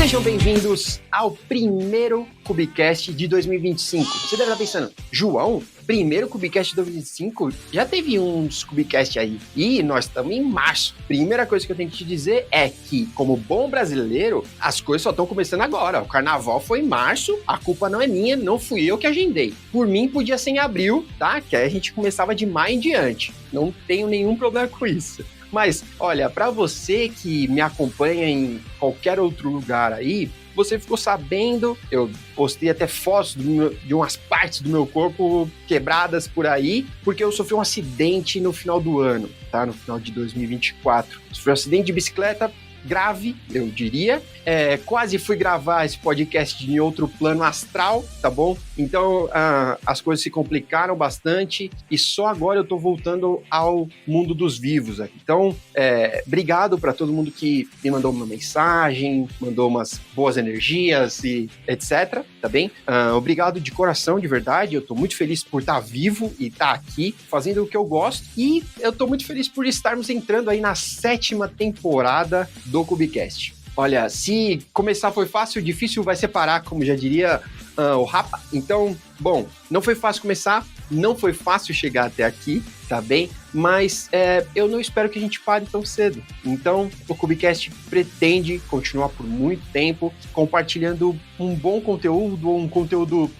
Sejam bem-vindos ao primeiro Cubicast de 2025. Você deve estar pensando, João, primeiro Cubicast de 2025? Já teve uns Cubicast aí. E nós estamos em março. Primeira coisa que eu tenho que te dizer é que, como bom brasileiro, as coisas só estão começando agora. O carnaval foi em março, a culpa não é minha, não fui eu que agendei. Por mim, podia ser em abril, tá? Que aí a gente começava de maio em diante. Não tenho nenhum problema com isso. Mas, olha, para você que me acompanha em qualquer outro lugar aí, você ficou sabendo, eu postei até fotos de umas partes do meu corpo quebradas por aí, porque eu sofri um acidente no final do ano, tá? No final de 2024. Sofri um acidente de bicicleta grave, eu diria. Quase fui gravar esse podcast em outro plano astral, tá bom? Então, as coisas se complicaram bastante e só agora eu tô voltando ao mundo dos vivos aqui. Então, obrigado para todo mundo que me mandou uma mensagem, mandou umas boas energias e etc, tá bem? Obrigado de coração, de verdade. Eu tô muito feliz por estar vivo e estar aqui fazendo o que eu gosto e eu tô muito feliz por estarmos entrando aí na 7ª temporada do Cubicast. Olha, se começar foi fácil, difícil vai ser parar, como já diria o Rapa. Então, bom, não foi fácil começar, não foi fácil chegar até aqui, tá bem? Mas eu não espero que a gente pare tão cedo. Então, o Cubicast pretende continuar por muito tempo, compartilhando um bom conteúdo, um conteúdo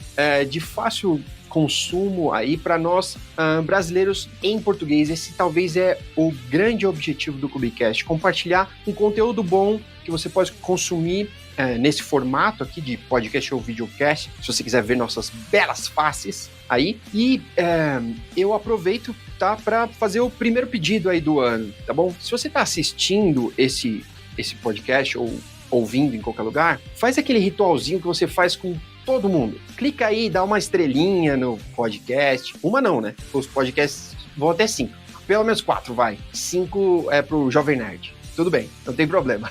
de fácil consumo aí para nós brasileiros em português. Esse talvez é o grande objetivo do Cubicast, compartilhar um conteúdo bom que você pode consumir nesse formato aqui de podcast ou videocast, se você quiser ver nossas belas faces aí. E eu aproveito, tá, para fazer o primeiro pedido aí do ano, tá bom? Se você tá assistindo esse podcast ou ouvindo em qualquer lugar, faz aquele ritualzinho que você faz com todo mundo. Clica aí, dá uma estrelinha no podcast. Uma não, né? Os podcasts vão até 5. Pelo menos 4, vai. 5 é pro Jovem Nerd. Tudo bem, não tem problema.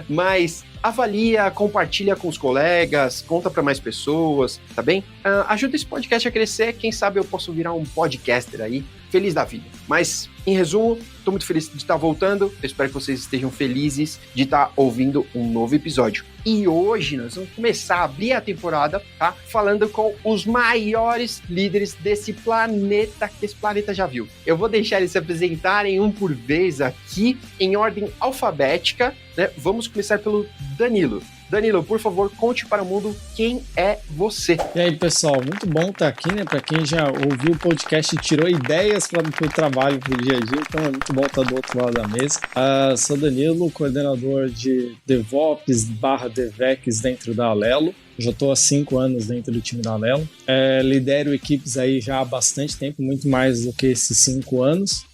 Mas avalia, compartilha com os colegas, conta para mais pessoas, tá bem? Ajuda esse podcast a crescer, quem sabe eu posso virar um podcaster aí, feliz da vida. Mas, em resumo, tô muito feliz de estar voltando, eu espero que vocês estejam felizes de estar ouvindo um novo episódio. E hoje nós vamos começar a abrir a temporada, tá? Falando com os maiores líderes desse planeta que esse planeta já viu. Eu vou deixar eles se apresentarem um por vez aqui, em ordem alfabética, né? Vamos começar pelo Danilo. Danilo, por favor, conte para o mundo quem é você. E aí, pessoal, muito bom estar aqui, né? Para quem já ouviu o podcast e tirou ideias para o trabalho pro dia a dia, então é muito bom estar do outro lado da mesa. Sou Danilo, coordenador de DevOps/DevEx dentro da Alelo. Já estou há 5 anos dentro do time da Alelo. Lidero equipes aí já há bastante tempo, muito mais do que esses 5 anos.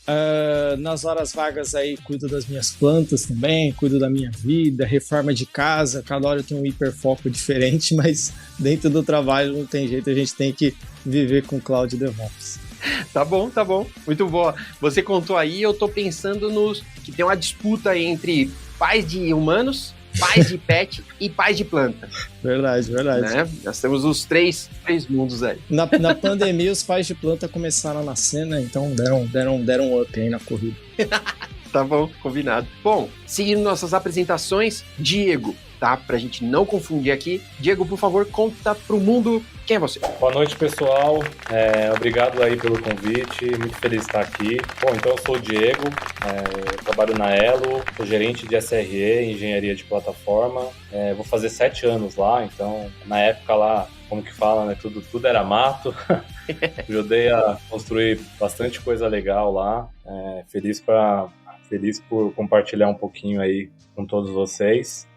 Nas horas vagas aí cuido das minhas plantas também, cuido da minha vida, reforma de casa. Cada hora eu tenho um hiperfoco diferente, mas dentro do trabalho não tem jeito, a gente tem que viver com Cloud DevOps. Tá bom, muito boa. Você contou aí, eu tô pensando que tem uma disputa entre pais de humanos, pais de pet e pais de planta. Verdade. Né? Nós temos os três mundos aí. Na pandemia, os pais de planta começaram a nascer, né? Então deram um up aí na corrida. Tá bom, combinado. Bom, seguindo nossas apresentações, Diego, tá? Pra gente não confundir aqui. Diego, por favor, conta pro mundo quem é você. Boa noite, pessoal. Obrigado aí pelo convite. Muito feliz de estar aqui. Bom, então eu sou o Diego, trabalho na Elo, sou gerente de SRE, Engenharia de Plataforma. Vou fazer 7 anos lá, então na época lá, como que fala, né? Tudo era mato. Ajudei a construir bastante coisa legal lá. Feliz por compartilhar um pouquinho aí com todos vocês.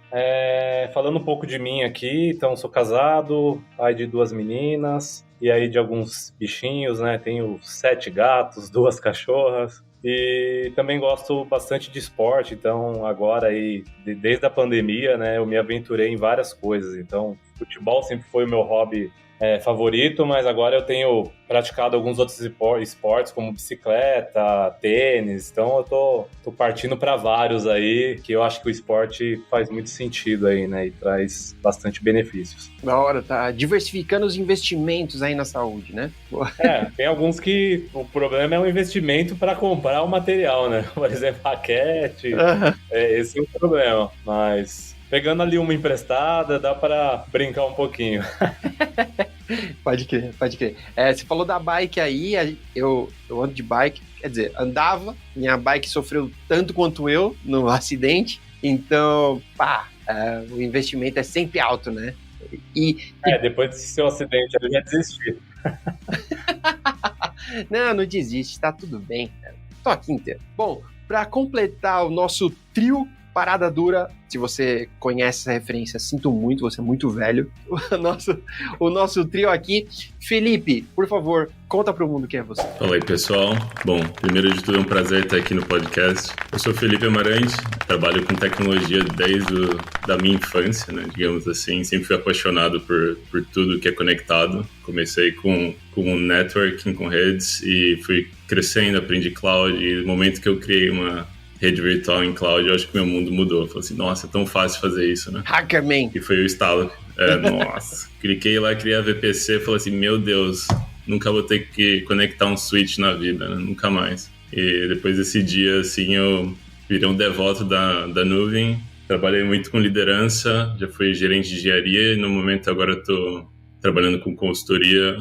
Falando um pouco de mim aqui, então sou casado, pai de 2 meninas, e aí de alguns bichinhos, né? Tenho 7 gatos, 2 cachorras, e também gosto bastante de esporte, então agora aí, desde a pandemia, né? Eu me aventurei em várias coisas, então futebol sempre foi o meu hobby favorito, mas agora eu tenho praticado alguns outros esportes, como bicicleta, tênis, então eu tô partindo para vários aí, que eu acho que o esporte faz muito sentido aí, né, e traz bastante benefícios. Da hora, tá diversificando os investimentos aí na saúde, né? Tem alguns que o problema é o investimento para comprar o material, né, por exemplo, raquete, esse é o problema, mas pegando ali uma emprestada, dá para brincar um pouquinho. Pode crer, pode crer. Você falou da bike aí, eu ando de bike, quer dizer, andava, minha bike sofreu tanto quanto eu no acidente, então, o investimento é sempre alto, né? Depois desse seu acidente, eu já desisti. Não desiste, tá tudo bem, cara. Tô aqui inteiro. Bom, para completar o nosso trio Parada Dura, se você conhece essa referência, sinto muito, você é muito velho. O nosso trio aqui. Felipe, por favor, conta pro mundo quem é você. Fala aí, pessoal. Bom, primeiro de tudo é um prazer estar aqui no podcast. Eu sou Felipe Amarante, trabalho com tecnologia desde da minha infância, né, digamos assim. Sempre fui apaixonado por tudo que é conectado. Comecei com networking, com redes, e fui crescendo, aprendi cloud, e no momento que eu criei uma rede virtual em cloud, eu acho que meu mundo mudou. Eu falei assim, nossa, é tão fácil fazer isso, né? Hackerman. E foi o estalo. Nossa. Cliquei lá, criei a VPC, falei assim, meu Deus, nunca vou ter que conectar um switch na vida, né? Nunca mais. E depois desse dia, assim, eu virei um devoto da nuvem, trabalhei muito com liderança, já fui gerente de engenharia, e no momento agora eu tô trabalhando com consultoria,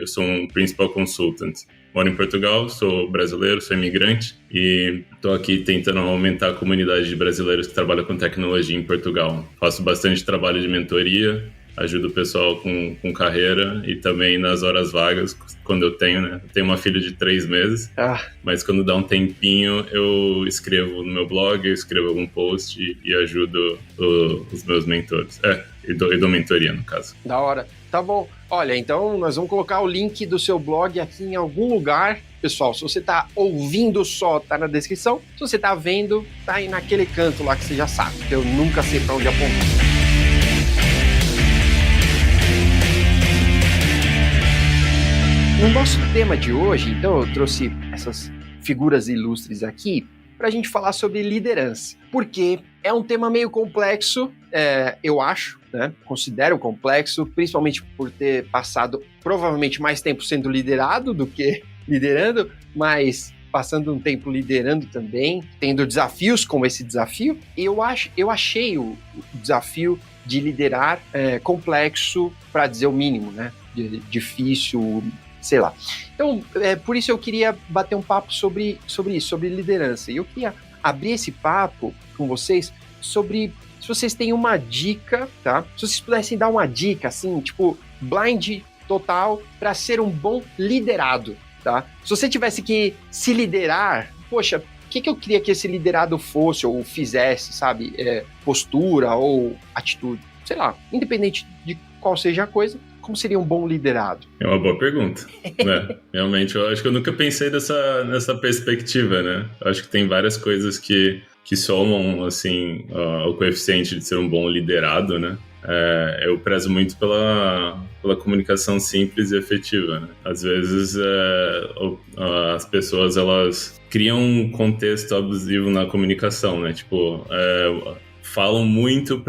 eu sou um principal consultant. Moro em Portugal, sou brasileiro, sou imigrante e estou aqui tentando aumentar a comunidade de brasileiros que trabalham com tecnologia em Portugal. Faço bastante trabalho de mentoria, ajudo o pessoal com carreira e também nas horas vagas, quando eu tenho, né? Eu tenho uma filha de 3 meses, mas quando dá um tempinho eu escrevo no meu blog, eu escrevo algum post e ajudo os meus mentores. E dou mentoria, no caso. Da hora. Tá bom. Olha, então nós vamos colocar o link do seu blog aqui em algum lugar. Pessoal, se você tá ouvindo só, tá na descrição. Se você tá vendo, tá aí naquele canto lá que você já sabe, que eu nunca sei pra onde apontar. No nosso tema de hoje, então, eu trouxe essas figuras ilustres aqui pra gente falar sobre liderança. Porque é um tema meio complexo, eu acho, né? Considero complexo, principalmente por ter passado provavelmente mais tempo sendo liderado do que liderando, mas passando um tempo liderando também, tendo desafios como esse desafio. E eu achei o desafio de liderar complexo, para dizer o mínimo, né? Difícil, sei lá. Então, por isso eu queria bater um papo sobre isso, sobre liderança. E eu queria abrir esse papo com vocês sobre se vocês têm uma dica, tá? Se vocês pudessem dar uma dica, assim, tipo, blind total para ser um bom liderado, tá? Se você tivesse que se liderar, poxa, o que eu queria que esse liderado fosse ou fizesse, sabe? Postura ou atitude, sei lá, independente de qual seja a coisa, como seria um bom liderado? É uma boa pergunta, né? Realmente, eu acho que eu nunca pensei nessa perspectiva, né? Eu acho que tem várias coisas que somam, assim, o coeficiente de ser um bom liderado, né? Eu prezo muito pela comunicação simples e efetiva, né? Às vezes, as pessoas, elas criam um contexto abusivo na comunicação, né? Tipo, falam muito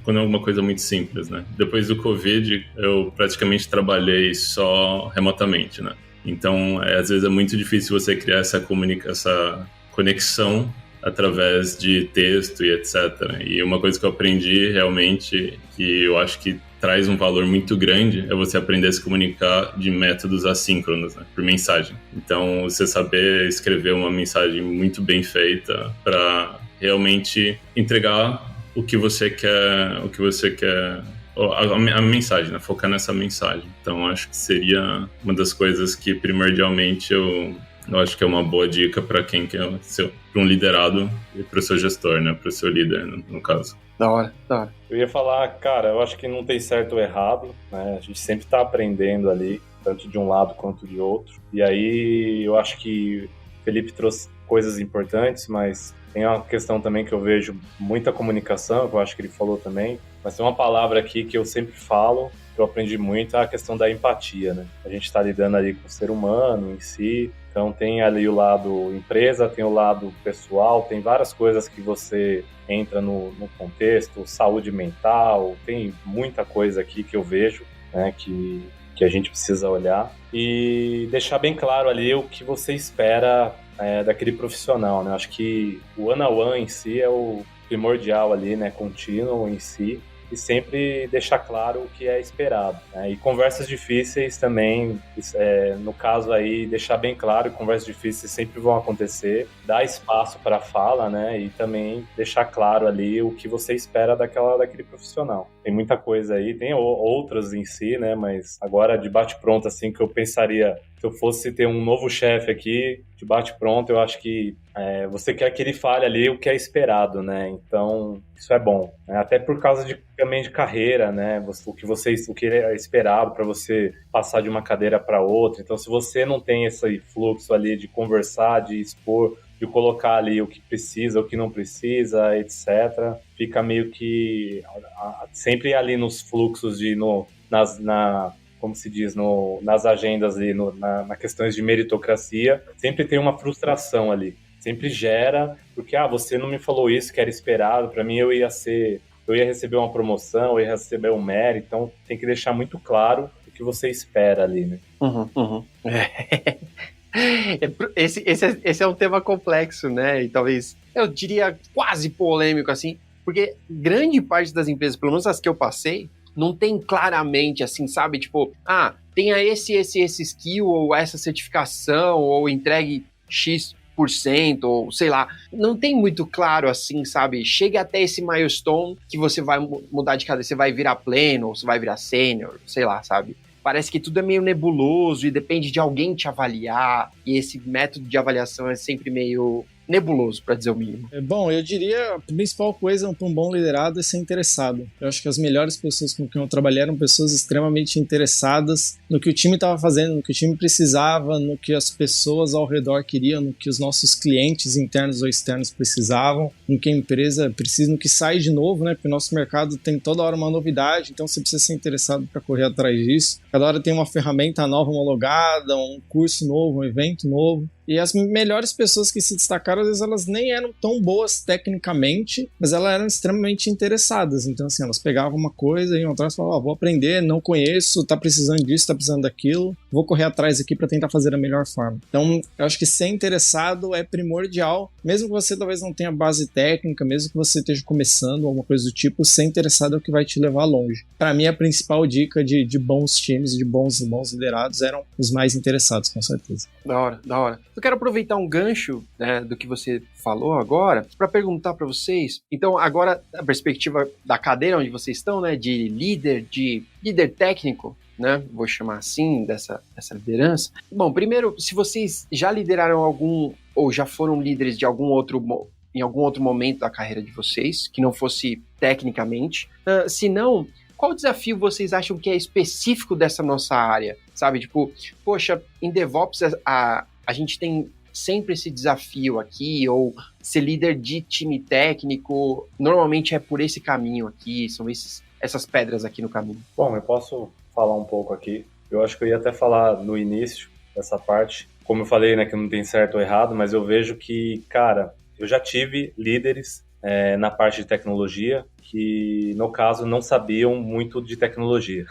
quando é alguma coisa muito simples, né? Depois do Covid, eu praticamente trabalhei só remotamente, né? Então, às vezes é muito difícil você criar essa conexão através de texto e etc. E uma coisa que eu aprendi realmente, que eu acho que traz um valor muito grande, é você aprender a se comunicar de métodos assíncronos, né? Por mensagem. Então, você saber escrever uma mensagem muito bem feita para realmente entregar o que você quer, a mensagem, né? Focar nessa mensagem. Então, acho que seria uma das coisas que primordialmente eu acho que é uma boa dica para quem quer para um liderado e para o seu gestor, né? Para o seu líder, no caso. Da hora. Eu ia falar, cara, eu acho que não tem certo ou errado, né? A gente sempre está aprendendo ali, tanto de um lado quanto de outro. E aí eu acho que o Felipe trouxe coisas importantes, mas tem uma questão também que eu vejo muita comunicação, que eu acho que ele falou também, mas tem uma palavra aqui que eu sempre falo, que eu aprendi muito, é a questão da empatia, né? A gente está lidando ali com o ser humano em si, então tem ali o lado empresa, tem o lado pessoal, tem várias coisas que você entra no contexto, saúde mental, tem muita coisa aqui que eu vejo, né, que a gente precisa olhar e deixar bem claro ali o que você espera daquele profissional, né? Acho que o one-on-one em si é o primordial ali, né, contínuo em si, e sempre deixar claro o que é esperado, né? E conversas difíceis também, no caso aí, deixar bem claro que conversas difíceis sempre vão acontecer, dar espaço para a fala, né? E também deixar claro ali o que você espera daquele profissional. Tem muita coisa aí, tem outras em si, né? Mas agora de bate-pronto, assim, que eu pensaria, se eu fosse ter um novo chefe aqui, de bate-pronto, eu acho que você quer que ele fale ali o que é esperado, né? Então, isso é bom, né? Até por causa também de carreira, né? O que é esperado para você passar de uma cadeira para outra. Então, se você não tem esse fluxo ali de conversar, de expor, de colocar ali o que precisa, o que não precisa, etc., fica meio que sempre ali nos fluxos como se diz, nas agendas e na questões de meritocracia, sempre tem uma frustração ali. Sempre gera, porque, você não me falou isso que era esperado, para mim eu ia receber uma promoção, eu ia receber um mérito, então tem que deixar muito claro o que você espera ali, né? Esse é um tema complexo, né? E talvez, eu diria, quase polêmico, assim, porque grande parte das empresas, pelo menos as que eu passei, não tem claramente, assim, sabe? Tipo, tenha esse skill, ou essa certificação, ou entregue X%, ou sei lá. Não tem muito claro, assim, sabe? Chega até esse milestone que você vai mudar de cadeira, você vai virar pleno, ou você vai virar sênior, sei lá, sabe? Parece que tudo é meio nebuloso e depende de alguém te avaliar, e esse método de avaliação é sempre meio nebuloso, para dizer o mínimo. Bom, eu diria a principal coisa para um bom liderado é ser interessado. Eu acho que as melhores pessoas com quem eu trabalhei eram pessoas extremamente interessadas no que o time estava fazendo, no que o time precisava, no que as pessoas ao redor queriam, no que os nossos clientes internos ou externos precisavam, no que a empresa precisa, no que sai de novo, né? Porque o nosso mercado tem toda hora uma novidade, então você precisa ser interessado para correr atrás disso. Cada hora tem uma ferramenta nova homologada, um curso novo, um evento novo. E as melhores pessoas que se destacaram, às vezes elas nem eram tão boas tecnicamente, mas elas eram extremamente interessadas. Então, assim, elas pegavam uma coisa e iam atrás e falavam, vou aprender, não conheço, tá precisando disso, tá precisando daquilo, vou correr atrás aqui para tentar fazer da melhor forma. Então, eu acho que ser interessado é primordial, mesmo que você talvez não tenha base técnica, mesmo que você esteja começando, alguma coisa do tipo, ser interessado é o que vai te levar longe. Para mim, a principal dica de bons times, de bons liderados, eram os mais interessados, com certeza. Da hora. Eu quero aproveitar um gancho, né, do que você falou agora para perguntar para vocês. Então, agora, a perspectiva da cadeira onde vocês estão, né, de líder técnico, né, vou chamar assim, dessa liderança. Bom, primeiro, se vocês já lideraram algum, ou já foram líderes de em algum outro momento da carreira de vocês, que não fosse tecnicamente. Se não, qual desafio vocês acham que é específico dessa nossa área? Sabe, tipo, poxa, em DevOps a gente tem sempre esse desafio aqui, ou ser líder de time técnico, normalmente é por esse caminho aqui, são essas pedras aqui no caminho. Bom, eu posso falar um pouco aqui. Eu acho que eu ia até falar no início dessa parte, como eu falei, né, que não tem certo ou errado, mas eu vejo que, cara, eu já tive líderes na parte de tecnologia que, no caso, não sabiam muito de tecnologia,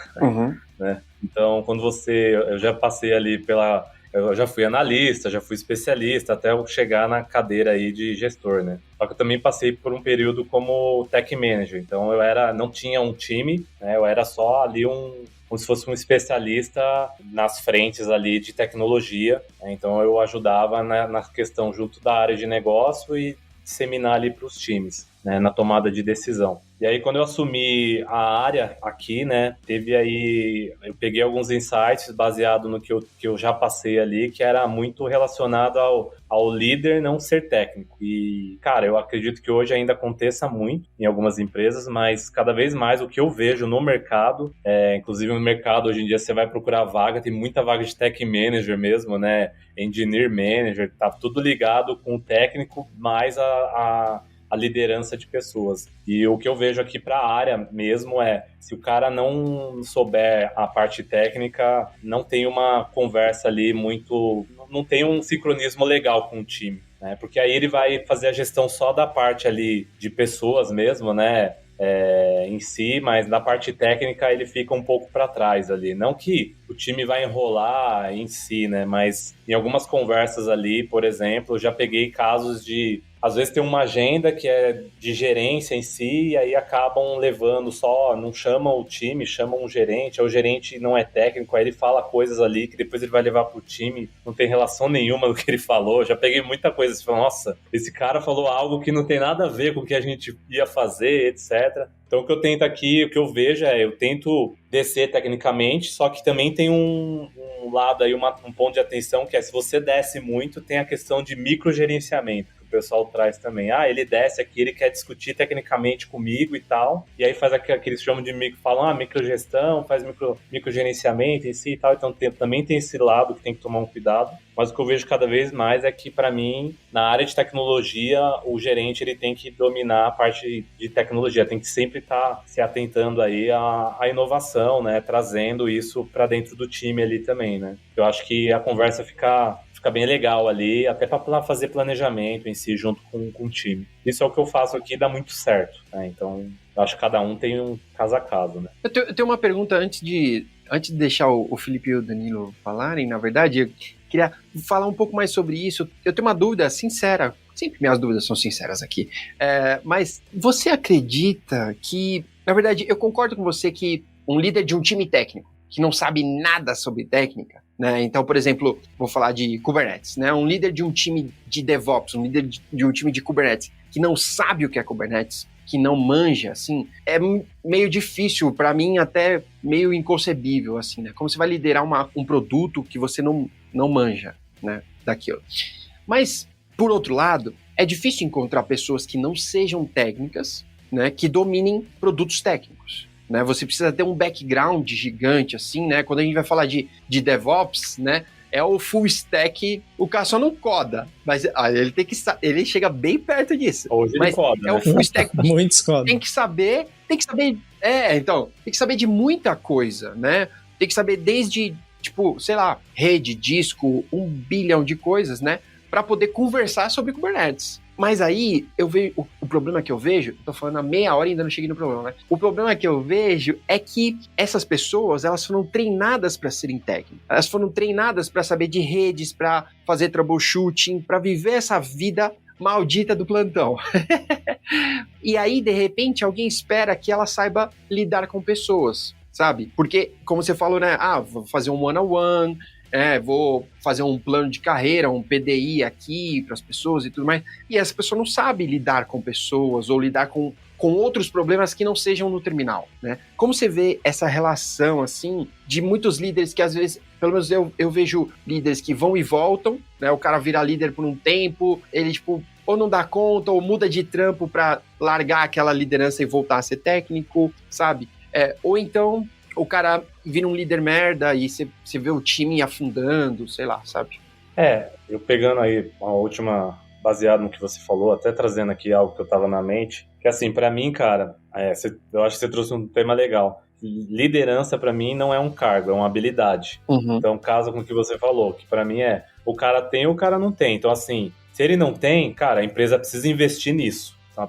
né? Então, eu já passei ali eu já fui analista, já fui especialista, até eu chegar na cadeira aí de gestor, né? Só que eu também passei por um período como tech manager, então não tinha um time, né? Eu era só ali como se fosse um especialista nas frentes ali de tecnologia, né? Então eu ajudava na questão junto da área de negócio e disseminar ali para os times, né, na tomada de decisão. E aí, quando eu assumi a área aqui, né, eu peguei alguns insights baseado no que eu já passei ali, que era muito relacionado ao líder não ser técnico. E, cara, eu acredito que hoje ainda aconteça muito em algumas empresas, mas cada vez mais o que eu vejo no mercado, inclusive no mercado hoje em dia você vai procurar vaga, tem muita vaga de tech manager mesmo, né, engineer manager, tá tudo ligado com o técnico, mais a liderança de pessoas. E o que eu vejo aqui para a área mesmo se o cara não souber a parte técnica, não tem uma conversa ali não tem um sincronismo legal com o time, né? Porque aí ele vai fazer a gestão só da parte ali de pessoas mesmo, né? Em si, mas na parte técnica ele fica um pouco para trás ali. Não que o time vai enrolar em si, né? Mas em algumas conversas ali, por exemplo, eu já peguei casos de às vezes tem uma agenda que é de gerência em si, e aí acabam levando só, não chamam o time, chamam um gerente, aí o gerente não é técnico, aí ele fala coisas ali que depois ele vai levar pro time, não tem relação nenhuma do que ele falou. Já peguei muita coisa assim, nossa, esse cara falou algo que não tem nada a ver com o que a gente ia fazer, etc. Então o que eu tento aqui, o que eu vejo eu tento descer tecnicamente, só que também tem um lado aí, um ponto de atenção, que é se você desce muito, tem a questão de microgerenciamento. O pessoal traz também, ele desce aqui, ele quer discutir tecnicamente comigo e tal, e aí faz aquilo que eles chamam de falam, microgestão, faz microgerenciamento em si e tal, então também tem esse lado que tem que tomar um cuidado, mas o que eu vejo cada vez mais é que, para mim, na área de tecnologia, o gerente ele tem que dominar a parte de tecnologia, tem que sempre estar se atentando aí à inovação, né, trazendo isso para dentro do time ali também, né, eu acho que a conversa fica bem legal ali, até para fazer planejamento em si, junto com o time. Isso é o que eu faço aqui e dá muito certo, né? Então, eu acho que cada um tem um caso a caso, né? Eu tenho uma pergunta antes de deixar o Felipe e o Danilo falarem, na verdade, eu queria falar um pouco mais sobre isso. Eu tenho uma dúvida sincera, sempre minhas dúvidas são sinceras aqui, mas você acredita que, na verdade, eu concordo com você que um líder de um time técnico, que não sabe nada sobre técnica, né? Então, por exemplo, vou falar de Kubernetes, né? Um líder de um time de DevOps, um líder de um time de Kubernetes, que não sabe o que é Kubernetes, que não manja, assim, é meio difícil, para mim até meio inconcebível, assim, né? Como você vai liderar um produto que você não manja, né, daquilo. Mas, por outro lado, é difícil encontrar pessoas que não sejam técnicas, né, que dominem produtos técnicos. Né, você precisa ter um background gigante, assim, né? Quando a gente vai falar de DevOps, né? É o full stack, o cara só não coda, mas ele tem que ele chega bem perto disso. Hoje mas ele coda, é o full stack. Muitos codam. Tem que saber, tem que saber de muita coisa, né? Tem que saber desde, tipo, sei lá, rede, disco, 1 bilhão de coisas, né? Para poder conversar sobre Kubernetes. Mas aí, eu vejo, o problema que eu vejo, tô falando há meia hora e ainda não cheguei no problema, né? O problema que eu vejo é que essas pessoas, elas foram treinadas para serem técnicas. Elas foram treinadas para saber de redes, para fazer troubleshooting, para viver essa vida maldita do plantão. E aí, de repente, alguém espera que ela saiba lidar com pessoas, sabe? Porque, como você falou, né? Vou fazer um one-on-one, vou fazer um plano de carreira, um PDI aqui para as pessoas e tudo mais, e essa pessoa não sabe lidar com pessoas ou lidar com outros problemas que não sejam no terminal, né? Como você vê essa relação, assim, de muitos líderes que às vezes, pelo menos eu vejo líderes que vão e voltam, né? O cara vira líder por um tempo, ele, tipo, ou não dá conta, ou muda de trampo para largar aquela liderança e voltar a ser técnico, sabe? Ou então o cara vira um líder merda e você vê o time afundando, sei lá, sabe? Eu pegando aí uma última, baseado no que você falou, até trazendo aqui algo que eu tava na mente, que assim, pra mim, cara, eu acho que você trouxe um tema legal. Liderança, pra mim, não é um cargo, é uma habilidade. Uhum. Então, casa com o que você falou, que pra mim o cara tem ou o cara não tem. Então, assim, se ele não tem, cara, a empresa precisa investir nisso. Então,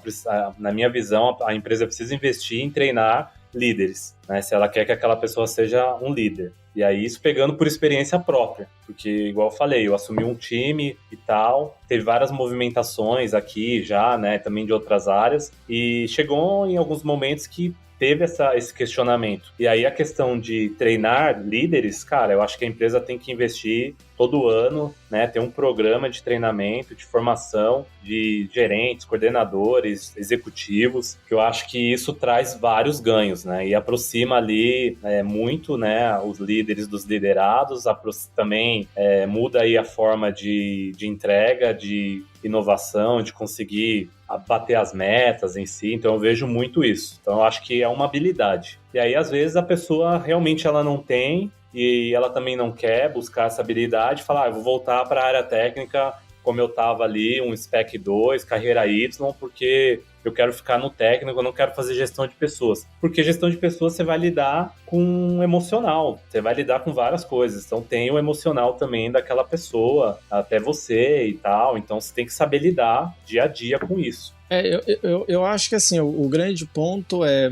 na minha visão, a empresa precisa investir em treinar líderes, né? Se ela quer que aquela pessoa seja um líder. E aí, isso pegando por experiência própria, porque, igual eu falei, eu assumi um time e tal, teve várias movimentações aqui já, né, também de outras áreas, e chegou em alguns momentos que teve esse questionamento. E aí, a questão de treinar líderes, cara, eu acho que a empresa tem que investir todo ano, né, ter um programa de treinamento, de formação de gerentes, coordenadores, executivos, que eu acho que isso traz vários ganhos, né, e aproxima ali muito, né, os líderes dos liderados, também muda aí a forma de entrega, de inovação, de conseguir bater as metas em si, então eu vejo muito isso. Então eu acho que é uma habilidade. E aí, às vezes, a pessoa realmente ela não tem, e ela também não quer buscar essa habilidade, falar, eu vou voltar para a área técnica como eu estava ali, um Spec 2, carreira Y, porque eu quero ficar no técnico, eu não quero fazer gestão de pessoas. Porque gestão de pessoas você vai lidar com o emocional, você vai lidar com várias coisas. Então tem o emocional também daquela pessoa, até você e tal. Então você tem que saber lidar dia a dia com isso. Eu acho que assim, o grande ponto é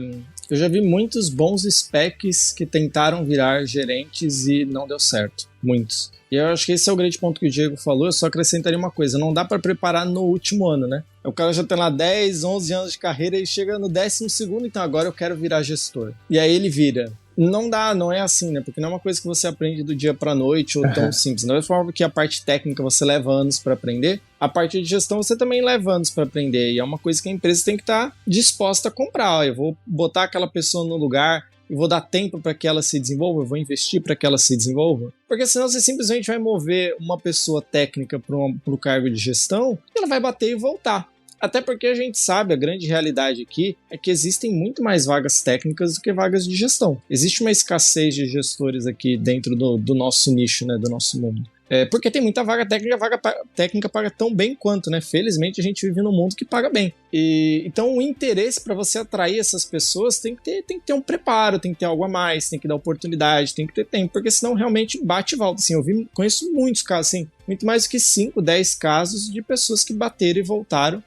Eu já vi muitos bons specs que tentaram virar gerentes e não deu certo. Muitos. E eu acho que esse é o grande ponto que o Diego falou. Eu só acrescentaria uma coisa: não dá para preparar no último ano, né? O cara já tem lá 10, 11 anos de carreira e chega no 12º, então agora eu quero virar gestor. E aí ele vira. Não dá, não é assim, né? Porque não é uma coisa que você aprende do dia pra noite ou tão simples. Da mesma forma que a parte técnica você leva anos para aprender, a parte de gestão você também leva anos para aprender. E é uma coisa que a empresa tem que estar disposta a comprar. Eu vou botar aquela pessoa no lugar, eu vou dar tempo para que ela se desenvolva, eu vou investir para que ela se desenvolva. Porque senão você simplesmente vai mover uma pessoa técnica para o cargo de gestão e ela vai bater e voltar. Até porque a gente sabe, a grande realidade aqui é que existem muito mais vagas técnicas do que vagas de gestão. Existe uma escassez de gestores aqui dentro do nosso nicho, né, do nosso mundo. Porque tem muita vaga técnica paga tão bem quanto, né? Felizmente a gente vive num mundo que paga bem. Então o interesse para você atrair essas pessoas tem que ter um preparo, tem que ter algo a mais, tem que dar oportunidade, tem que ter tempo, porque senão realmente bate e volta. Assim, conheço muitos casos, assim, muito mais do que 5, 10 casos de pessoas que bateram e voltaram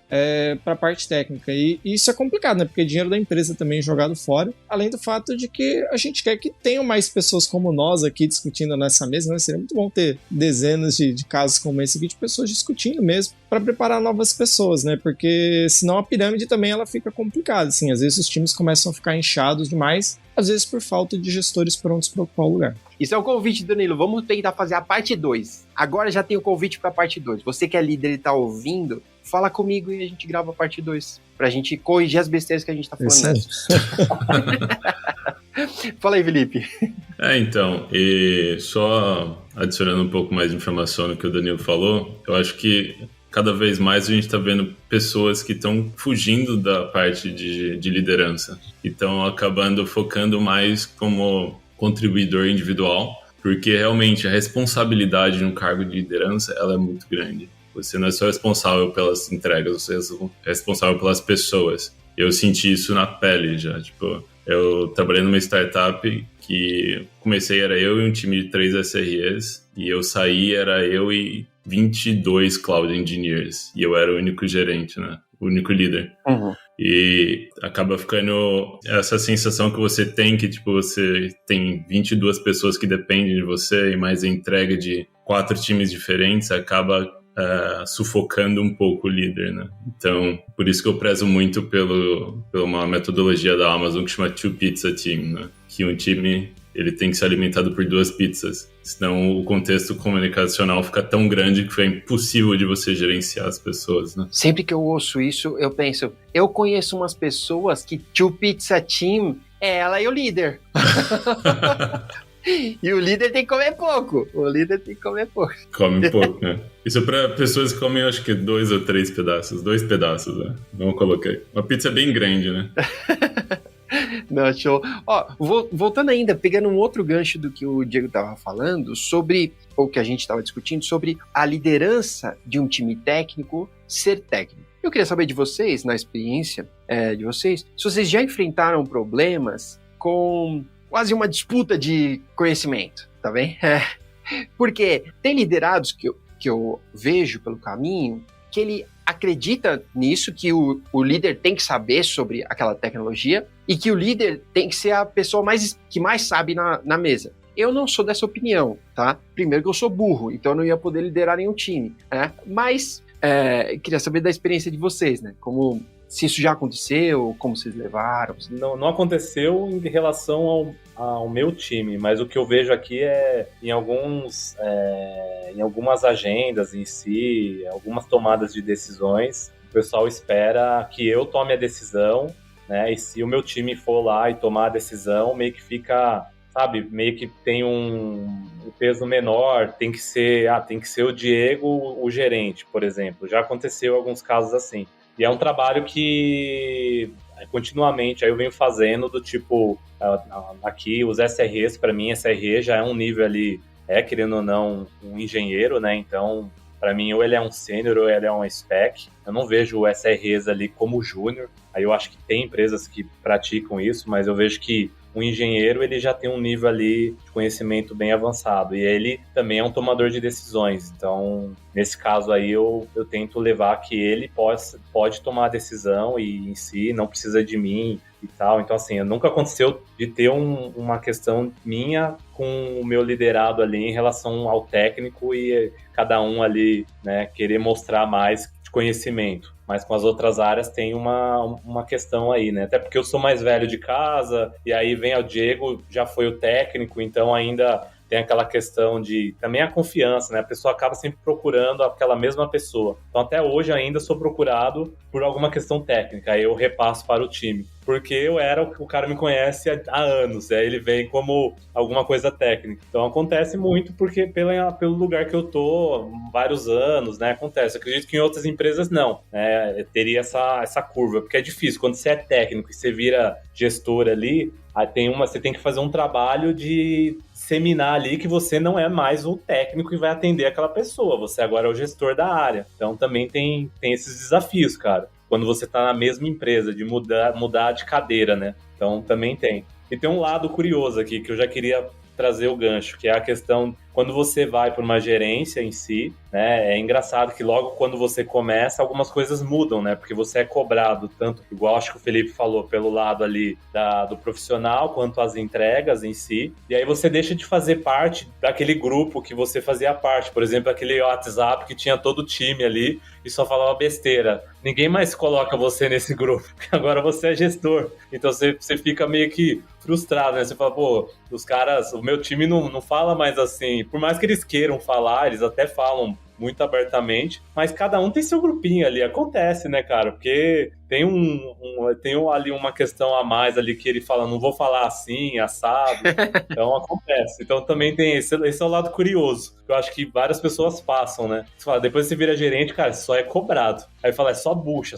para a parte técnica. E isso é complicado, né? Porque dinheiro da empresa também é jogado fora, além do fato de que a gente quer que tenham mais pessoas como nós aqui discutindo nessa mesa, né? Seria muito bom ter dezenas de casos como esse aqui, de pessoas discutindo mesmo, para preparar novas pessoas, né? Porque senão a pirâmide também ela fica complicada, assim, às vezes os times começam a ficar inchados demais, às vezes por falta de gestores prontos para ocupar o lugar. Isso é o convite, Danilo. Vamos tentar fazer a parte 2. Agora já tem o convite para a parte 2. Você que é líder e tá ouvindo, fala comigo e a gente grava a parte 2. Pra gente corrigir as besteiras que a gente tá falando. Fala aí, Felipe. Então, e só adicionando um pouco mais de informação no que o Danilo falou, eu acho que cada vez mais a gente está vendo pessoas que estão fugindo da parte de liderança e estão acabando focando mais como contribuidor individual, porque realmente a responsabilidade no cargo de liderança ela é muito grande. Você não é só responsável pelas entregas, você é responsável pelas pessoas. Eu senti isso na pele já. Tipo, eu trabalhei numa startup que comecei, era eu e um time de 3 SREs, e eu saí, era eu e 22 Cloud Engineers, e eu era o único gerente, né? O único líder. Uhum. E acaba ficando essa sensação que você tem, que tipo, você tem 22 pessoas que dependem de você, e mais a entrega de 4 times diferentes, acaba sufocando um pouco o líder, né? Então, por isso que eu prezo muito pela uma metodologia da Amazon que chama Two Pizza Team, né? Que um time ele tem que ser alimentado por 2 pizzas, senão o contexto comunicacional fica tão grande que é impossível de você gerenciar as pessoas, né? Sempre que eu ouço isso, eu penso, eu conheço umas pessoas que Two Pizza Team é ela e o líder. E o líder tem que comer pouco. Come pouco, né? Isso é pra pessoas que comem, acho que 2 ou 3 pedaços. 2 pedaços, né? Não coloquei. Uma pizza bem grande, né? Não, show. Ó, voltando ainda, pegando um outro gancho do que o Diego tava falando, sobre o que a gente tava discutindo, sobre a liderança de um time técnico ser técnico. Eu queria saber de vocês, na experiência de vocês, se vocês já enfrentaram problemas com quase uma disputa de conhecimento, tá bem? Porque tem liderados que eu vejo pelo caminho que ele acredita nisso, que o líder tem que saber sobre aquela tecnologia e que o líder tem que ser a pessoa que mais sabe na mesa. Eu não sou dessa opinião, tá? Primeiro que eu sou burro, então eu não ia poder liderar nenhum time, né? Mas queria saber da experiência de vocês, né? Se isso já aconteceu, como vocês levaram. Não aconteceu em relação ao meu time, mas o que eu vejo aqui é em algumas agendas em si, algumas tomadas de decisões, o pessoal espera que eu tome a decisão, né? E se o meu time for lá e tomar a decisão, meio que fica, sabe, meio que tem um peso menor, tem que ser o Diego, o gerente, por exemplo. Já aconteceu alguns casos assim. E é um trabalho que continuamente aí eu venho fazendo do tipo, aqui os SREs, para mim, SRE já é um nível ali, querendo ou não, um engenheiro, né? Então, para mim, ou ele é um sênior ou ele é um spec. Eu não vejo o SREs ali como júnior. Aí eu acho que tem empresas que praticam isso, mas eu vejo que um engenheiro ele já tem um nível ali de conhecimento bem avançado, e ele também é um tomador de decisões. Então, nesse caso aí, eu tento levar que ele pode tomar a decisão e em si não precisa de mim e tal. Então, assim, nunca aconteceu de ter uma questão minha com o meu liderado ali em relação ao técnico e cada um ali, né, querer mostrar mais de conhecimento. Mas com as outras áreas tem uma questão aí, né? Até porque eu sou mais velho de casa, e aí vem o Diego, já foi o técnico, então ainda tem aquela questão de também a confiança, né? A pessoa acaba sempre procurando aquela mesma pessoa. Então até hoje ainda sou procurado por alguma questão técnica, aí eu repasso para o time. Porque o cara me conhece há anos, aí ele vem como alguma coisa técnica. Então acontece muito porque pelo lugar que eu tô, vários anos, né? Acontece. Eu acredito que em outras empresas não, né? Teria essa curva, porque é difícil. Quando você é técnico e você vira gestor ali, aí você tem que fazer um trabalho de seminar ali que você não é mais o técnico que vai atender aquela pessoa, você agora é o gestor da área. Então também tem esses desafios, cara. Quando você está na mesma empresa, de mudar de cadeira, né? Então também tem. E tem um lado curioso aqui, que eu já queria trazer o gancho, que é a questão, quando você vai para uma gerência em si, né? É engraçado que logo quando você começa, algumas coisas mudam, né? Porque você é cobrado tanto, igual acho que o Felipe falou, pelo lado ali do profissional, quanto as entregas em si. E aí você deixa de fazer parte daquele grupo que você fazia parte. Por exemplo, aquele WhatsApp que tinha todo o time ali e só falava besteira. Ninguém mais coloca você nesse grupo, porque agora você é gestor. Então você fica meio que frustrado, né? Você fala, pô, os caras, o meu time não fala mais assim. Por mais que eles queiram falar, eles até falam muito abertamente, mas cada um tem seu grupinho ali. Acontece, né, cara? Porque tem ali uma questão a mais ali que ele fala, não vou falar assim, assado. Então acontece. Então também tem esse é o lado curioso, que eu acho que várias pessoas passam, né? Você fala, depois você vira gerente, cara, só é cobrado. Aí fala, é só bucha.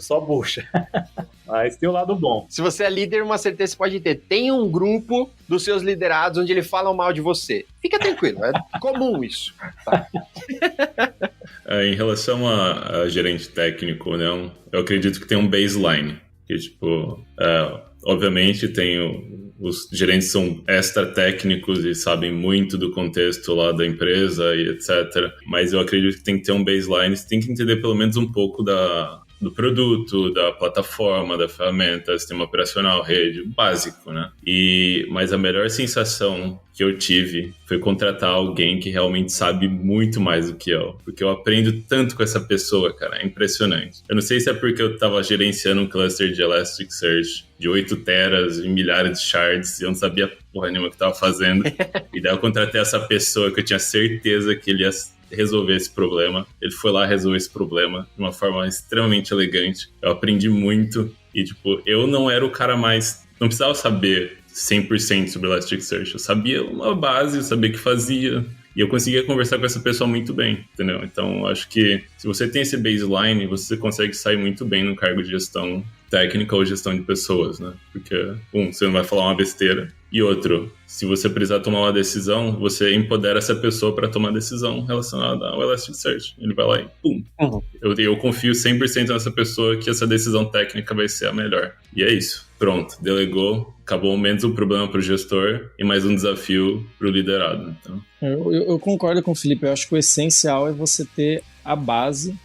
Mas tem o lado bom. Se você é líder, uma certeza você pode ter. Tem um grupo dos seus liderados onde eles falam mal de você. Fica tranquilo, é comum isso. Tá? Em relação a gerente técnico, né, eu acredito que tem um baseline. Que, tipo, obviamente os gerentes são extra técnicos e sabem muito do contexto lá da empresa e etc. Mas eu acredito que tem que ter um baseline, você tem que entender pelo menos um pouco do produto, da plataforma, da ferramenta, sistema operacional, rede, básico, né? Mas a melhor sensação que eu tive foi contratar alguém que realmente sabe muito mais do que eu, porque eu aprendo tanto com essa pessoa, cara, é impressionante. Eu não sei se é porque eu tava gerenciando um cluster de Elasticsearch de 8 teras e milhares de shards e eu não sabia porra nenhuma o que tava fazendo, e daí eu contratei essa pessoa que eu tinha certeza que ele ia resolver esse problema. Ele foi lá resolver esse problema de uma forma extremamente elegante. Eu aprendi muito e, tipo, eu não era o cara mais... Não precisava saber 100% sobre Elasticsearch. Eu sabia uma base, eu sabia o que fazia e eu conseguia conversar com essa pessoa muito bem, entendeu? Então, acho que se você tem esse baseline, você consegue sair muito bem no cargo de gestão técnica ou gestão de pessoas, né? Porque, você não vai falar uma besteira. E outro, se você precisar tomar uma decisão, você empodera essa pessoa para tomar decisão relacionada ao Elasticsearch. Ele vai lá e pum. Uhum. Eu confio 100% nessa pessoa que essa decisão técnica vai ser a melhor. E é isso. Pronto, delegou, acabou menos um problema para o gestor e mais um desafio para o liderado. Então. Eu concordo com o Felipe, eu acho que o essencial é você ter a base.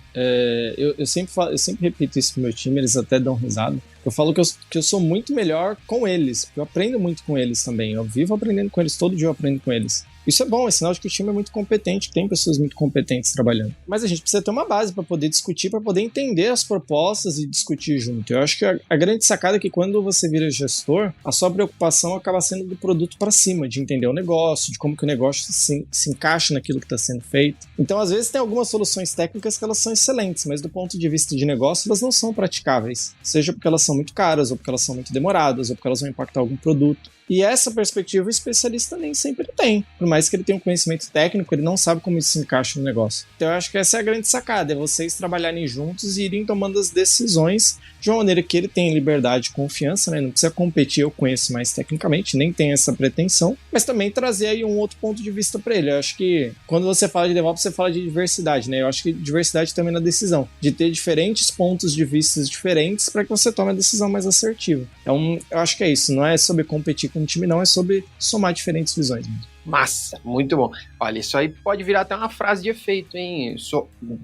Eu sempre repito isso pro meu time, eles até dão risada. Eu falo que eu sou muito melhor com eles, porque eu aprendo muito com eles também. Eu vivo aprendendo com eles, todo dia eu aprendo com eles. Isso é bom, é sinal de que o time é muito competente, tem pessoas muito competentes trabalhando. Mas a gente precisa ter uma base para poder discutir, para poder entender as propostas e discutir junto. Eu acho que a grande sacada é que quando você vira gestor, a sua preocupação acaba sendo do produto para cima, de entender o negócio, de como que o negócio se encaixa naquilo que está sendo feito. Então, às vezes, tem algumas soluções técnicas que elas são excelentes, mas do ponto de vista de negócio, elas não são praticáveis. Seja porque elas são muito caras, ou porque elas são muito demoradas, ou porque elas vão impactar algum produto. E essa perspectiva o especialista nem sempre tem. Por mais que ele tenha um conhecimento técnico, ele não sabe como isso se encaixa no negócio. Então eu acho que essa é a grande sacada, é vocês trabalharem juntos e irem tomando as decisões de uma maneira que ele tem liberdade e confiança, né? Não precisa competir, eu conheço mais tecnicamente, nem tem essa pretensão, mas também trazer aí um outro ponto de vista para ele. Eu acho que quando você fala de DevOps, você fala de diversidade, né? Eu acho que diversidade também na decisão, de ter diferentes pontos de vista diferentes para que você tome a decisão mais assertiva. Então, eu acho que é isso, não é sobre competir com o time, não, é sobre somar diferentes visões mesmo. Massa, muito bom. Olha, isso aí pode virar até uma frase de efeito, hein?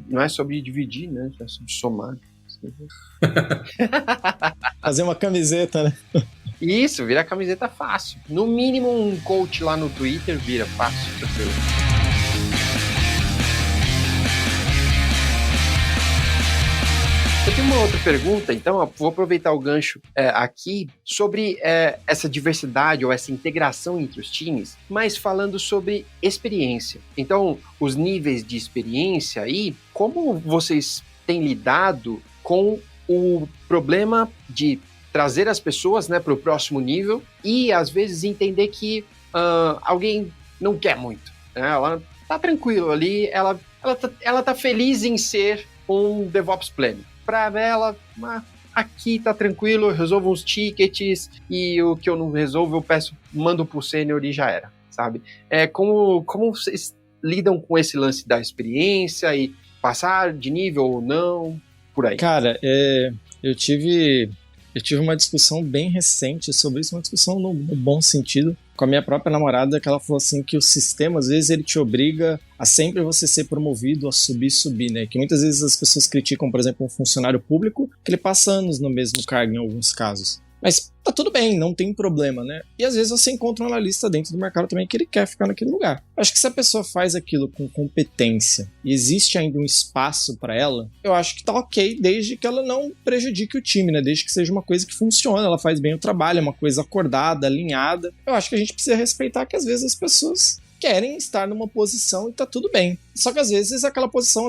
Não é sobre dividir, né? É sobre somar. Fazer uma camiseta, né? Isso, vira camiseta fácil. No mínimo um coach lá no Twitter vira fácil. Eu tenho uma outra pergunta, então eu vou aproveitar o gancho aqui sobre essa diversidade ou essa integração entre os times, mas falando sobre experiência. Então, os níveis de experiência aí, como vocês têm lidado com o problema de trazer as pessoas, né, para o próximo nível e, às vezes, entender que alguém não quer muito, né? Ela tá tranquila ali, ela tá feliz em ser um DevOps Planner. Para ela, aqui tá tranquilo, eu resolvo uns tickets e o que eu não resolvo eu mando pro sênior e já era, sabe? Como vocês lidam com esse lance da experiência e passar de nível ou não, por aí? Cara, eu tive uma discussão bem recente sobre isso, uma discussão no bom sentido, com a minha própria namorada, que ela falou assim que o sistema, às vezes, ele te obriga a sempre você ser promovido, a subir, né? Que muitas vezes as pessoas criticam, por exemplo, um funcionário público, que ele passa anos no mesmo cargo em alguns casos. Mas tá tudo bem, não tem problema, né? E às vezes você encontra um analista dentro do mercado também que ele quer ficar naquele lugar. Acho que se a pessoa faz aquilo com competência e existe ainda um espaço para ela, eu acho que tá ok, desde que ela não prejudique o time, né? Desde que seja uma coisa que funciona, ela faz bem o trabalho, é uma coisa acordada, alinhada. Eu acho que a gente precisa respeitar que às vezes as pessoas querem estar numa posição e tá tudo bem. Só que às vezes aquela posição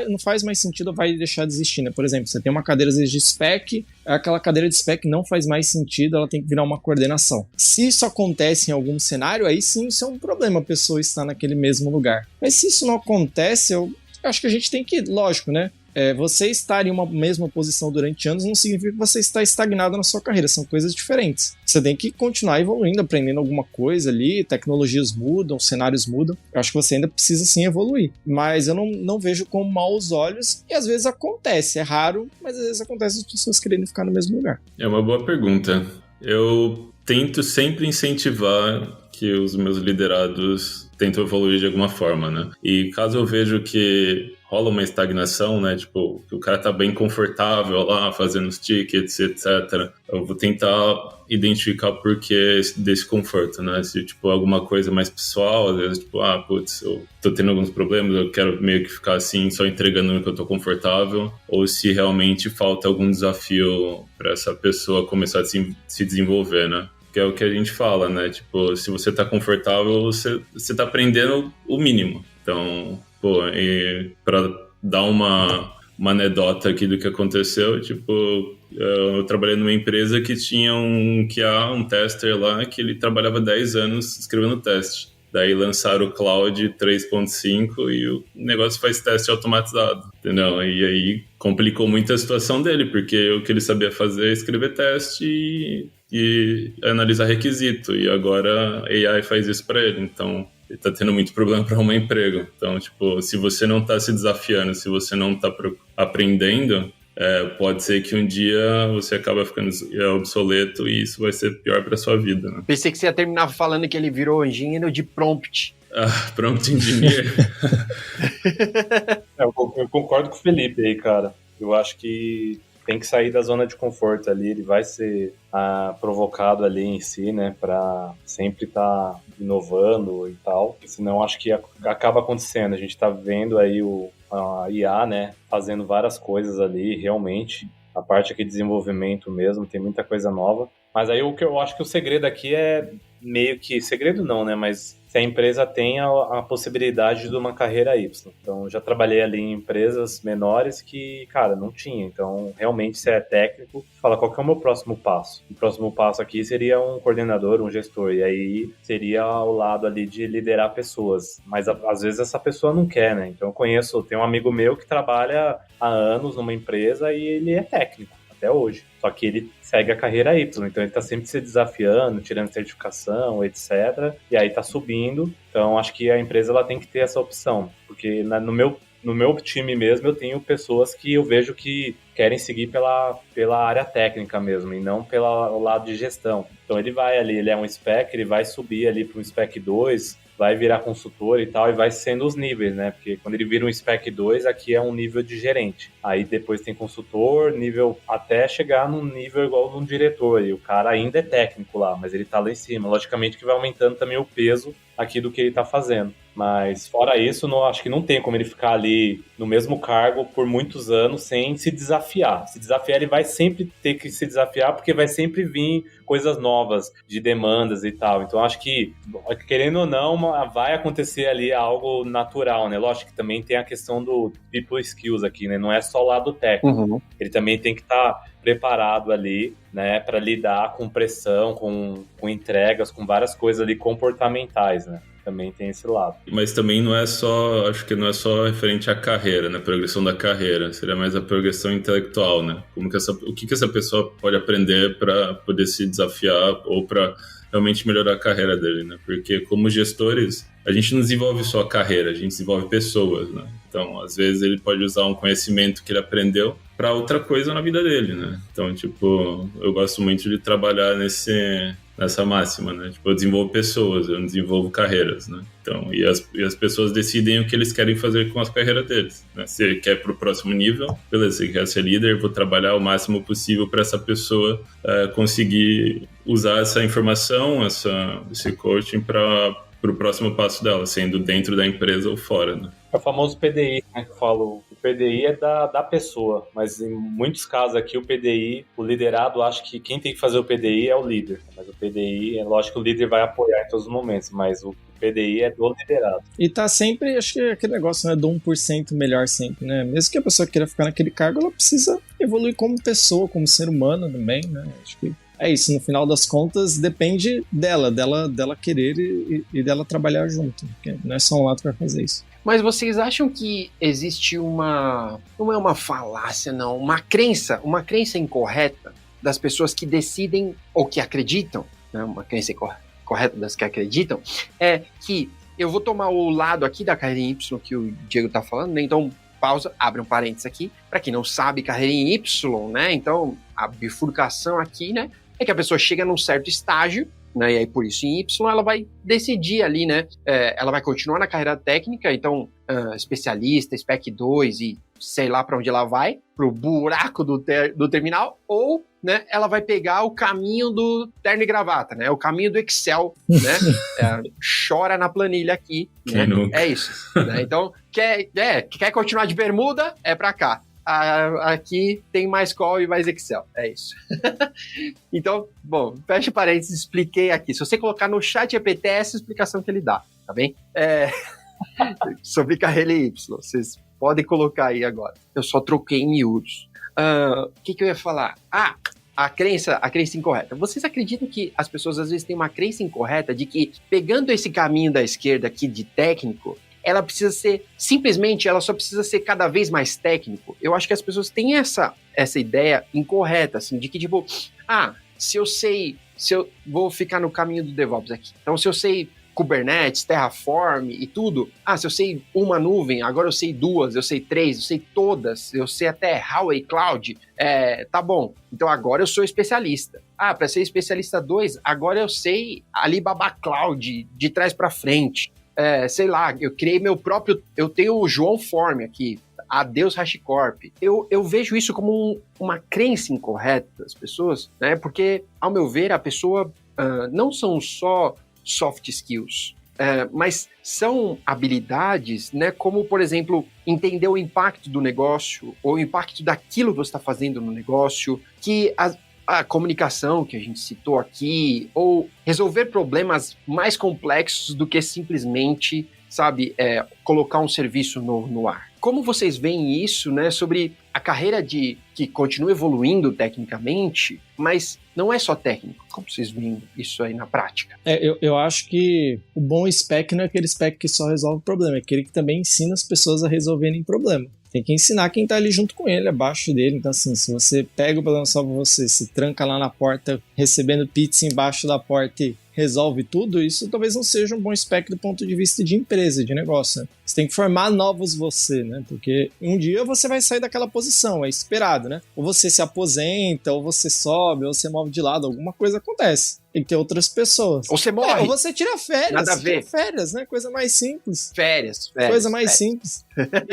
não faz mais sentido, vai deixar de existir, né? Por exemplo, você tem uma cadeira às vezes de spec, aquela cadeira de spec não faz mais sentido, ela tem que virar uma coordenação. Se isso acontece em algum cenário, aí sim isso é um problema, a pessoa estar naquele mesmo lugar. Mas se isso não acontece, eu acho que a gente tem que, lógico, né? Você estar em uma mesma posição durante anos não significa que você está estagnado na sua carreira, são coisas diferentes. Você tem que continuar evoluindo, aprendendo alguma coisa ali, tecnologias mudam, cenários mudam. Eu acho que você ainda precisa sim evoluir, mas eu não vejo com maus olhos e às vezes acontece, é raro, mas às vezes acontece as pessoas querendo ficar no mesmo lugar. É uma boa pergunta. Eu tento sempre incentivar que os meus liderados tentam evoluir de alguma forma, né? E caso eu vejo que rola uma estagnação, né? Tipo, que o cara tá bem confortável lá, fazendo os tickets, etc. Eu vou tentar identificar o porquê desse conforto, né? Se, tipo, alguma coisa mais pessoal, às vezes, tipo, putz, eu tô tendo alguns problemas, eu quero meio que ficar assim, só entregando no que eu tô confortável, ou se realmente falta algum desafio para essa pessoa começar a se desenvolver, né? Que é o que a gente fala, né? Tipo, se você tá confortável, você tá aprendendo o mínimo. Então, e pra dar uma anedota aqui do que aconteceu, tipo, eu trabalhei numa empresa que tinha um QA, um tester lá, que ele trabalhava 10 anos escrevendo teste. Daí lançaram o Cloud 3.5 e o negócio faz teste automatizado, entendeu? E aí complicou muito a situação dele, porque o que ele sabia fazer é escrever teste e analisar requisito. E agora a AI faz isso para ele, então ele tá tendo muito problema para arrumar emprego. Então, tipo, se você não tá se desafiando, se você não tá aprendendo, pode ser que um dia você acaba ficando obsoleto e isso vai ser pior para sua vida, né? Pensei que você ia terminar falando que ele virou engenheiro de prompt. Prompt engineer. Eu concordo com o Felipe aí, cara. Eu acho que tem que sair da zona de conforto ali, ele vai ser provocado ali em si, né, para sempre estar inovando e tal, senão acho que acaba acontecendo. A gente tá vendo aí a IA, né, fazendo várias coisas ali, realmente, a parte aqui de desenvolvimento mesmo, tem muita coisa nova, mas aí o que eu acho que o segredo aqui é meio que, segredo não, né, mas se a empresa tem a possibilidade de uma carreira Y. Então, já trabalhei ali em empresas menores que, cara, não tinha. Então, realmente, se é técnico, fala qual que é o meu próximo passo. O próximo passo aqui seria um coordenador, um gestor. E aí, seria ao lado ali de liderar pessoas. Mas, às vezes, essa pessoa não quer, né? Então, tem um amigo meu que trabalha há anos numa empresa e ele é técnico. até hoje. Só que ele segue a carreira Y, então ele tá sempre se desafiando, tirando certificação, etc. E aí tá subindo. Então acho que a empresa ela tem que ter essa opção, porque no meu time mesmo eu tenho pessoas que eu vejo que querem seguir pela área técnica mesmo, e não pelo lado de gestão. Então ele vai ali, ele é um spec, ele vai subir ali para um spec 2, vai virar consultor e tal, e vai sendo os níveis, né? Porque quando ele vira um spec 2, aqui é um nível de gerente. Aí depois tem consultor, nível até chegar num nível igual de um diretor. E o cara ainda é técnico lá, mas ele tá lá em cima. Logicamente que vai aumentando também o peso aqui do que ele tá fazendo. Mas fora isso, acho que não tem como ele ficar ali no mesmo cargo por muitos anos sem se desafiar. Se desafiar, ele vai sempre ter que se desafiar, porque vai sempre vir coisas novas de demandas e tal. Então acho que, querendo ou não, vai acontecer ali algo natural, né? Lógico que também tem a questão do people skills aqui, né? Não é só o lado técnico. Uhum. Ele também tem que estar preparado ali, né? Para lidar com pressão, com entregas, com várias coisas ali comportamentais, né? Também tem esse lado. Mas também acho que não é só referente à carreira, né? Progressão da carreira. Seria mais a progressão intelectual, né? O que essa pessoa pode aprender para poder se desafiar ou para realmente melhorar a carreira dele, né? Porque como gestores, a gente não desenvolve só a carreira, a gente desenvolve pessoas, né? Então, às vezes ele pode usar um conhecimento que ele aprendeu para outra coisa na vida dele, né? Então, tipo, eu gosto muito de trabalhar nessa máxima, né? Tipo, eu desenvolvo pessoas, eu não desenvolvo carreiras, né? Então, e as pessoas decidem o que eles querem fazer com as carreiras deles, né? Se ele quer pro próximo nível, beleza, se ele quer ser líder, eu vou trabalhar o máximo possível para essa pessoa conseguir usar essa informação, esse coaching para o próximo passo dela, sendo dentro da empresa ou fora, né? É o famoso PDI, né, que eu falo. O PDI é da pessoa, mas em muitos casos aqui o PDI, o liderado, acha que quem tem que fazer o PDI é o líder. Mas o PDI, é lógico que o líder vai apoiar em todos os momentos, mas o PDI é do liderado. E tá sempre, acho que é aquele negócio, né, do 1% melhor sempre, né? Mesmo que a pessoa queira ficar naquele cargo, ela precisa evoluir como pessoa, como ser humano também, né? Acho que é isso, no final das contas depende dela querer e dela trabalhar junto, porque não é só um lado para fazer isso. Mas vocês acham que existe não é uma falácia, não, uma crença incorreta das pessoas que decidem ou que acreditam, né, uma crença correta das que acreditam, é que eu vou tomar o lado aqui da carreira em Y que o Diego tá falando, né, então pausa, abre um parênteses aqui, para quem não sabe carreira em Y, né, então a bifurcação aqui, né, é que a pessoa chega num certo estágio, né, e aí por isso em Y ela vai decidir ali, né, ela vai continuar na carreira técnica, então especialista, spec 2 e sei lá para onde ela vai, pro buraco do terminal, ou, né, ela vai pegar o caminho do terno e gravata, né, o caminho do Excel, né, chora na planilha aqui, né, é isso, né, então quer continuar de bermuda, é pra cá. Aqui tem mais call e mais Excel, é isso. Então, bom, fecha parênteses, expliquei aqui. Se você colocar no chat GPT, é essa explicação que ele dá, tá bem? Sobre carreira Y, vocês podem colocar aí agora. Eu só troquei em miúdos. O que eu ia falar? A crença incorreta. Vocês acreditam que as pessoas às vezes têm uma crença incorreta de que pegando esse caminho da esquerda aqui de técnico, ela precisa ser, simplesmente, ela só precisa ser cada vez mais técnico? Eu acho que as pessoas têm essa ideia incorreta, assim, de que, tipo, se eu vou ficar no caminho do DevOps aqui, então se eu sei Kubernetes, Terraform e tudo, se eu sei uma nuvem, agora eu sei duas, eu sei três, eu sei todas, eu sei até Huawei Cloud, tá bom, então agora eu sou especialista. Para ser especialista 2, agora eu sei Alibaba Cloud, de trás para frente. Sei lá, eu criei meu próprio, eu tenho o João Form aqui, adeus HashiCorp. Eu vejo isso como uma crença incorreta das pessoas, né? Porque, ao meu ver, a pessoa não são só soft skills, mas são habilidades, né? Como, por exemplo, entender o impacto do negócio, ou o impacto daquilo que você está fazendo no negócio, que a comunicação que a gente citou aqui, ou resolver problemas mais complexos do que simplesmente, sabe, colocar um serviço novo no ar. Como vocês veem isso, né, sobre a carreira que continua evoluindo tecnicamente, mas não é só técnico? Como vocês veem isso aí na prática? Eu acho que o bom spec não é aquele spec que só resolve o problema, é aquele que também ensina as pessoas a resolverem problema. tem que ensinar quem tá ali junto com ele, abaixo dele. Então, assim, se você pega o problema só pra você, se tranca lá na porta, recebendo pizza embaixo da porta e resolve tudo, isso talvez não seja um bom spec do ponto de vista de empresa, de negócio, né? Você tem que formar novos você, né? Porque um dia você vai sair daquela posição, é esperado, né? Ou você se aposenta, ou você sobe, ou você move de lado, alguma coisa acontece. Tem que ter outras pessoas. Ou você morre. Ou você tira férias. Nada a ver. Tira férias, né? Coisa mais simples. Férias. Coisa mais simples.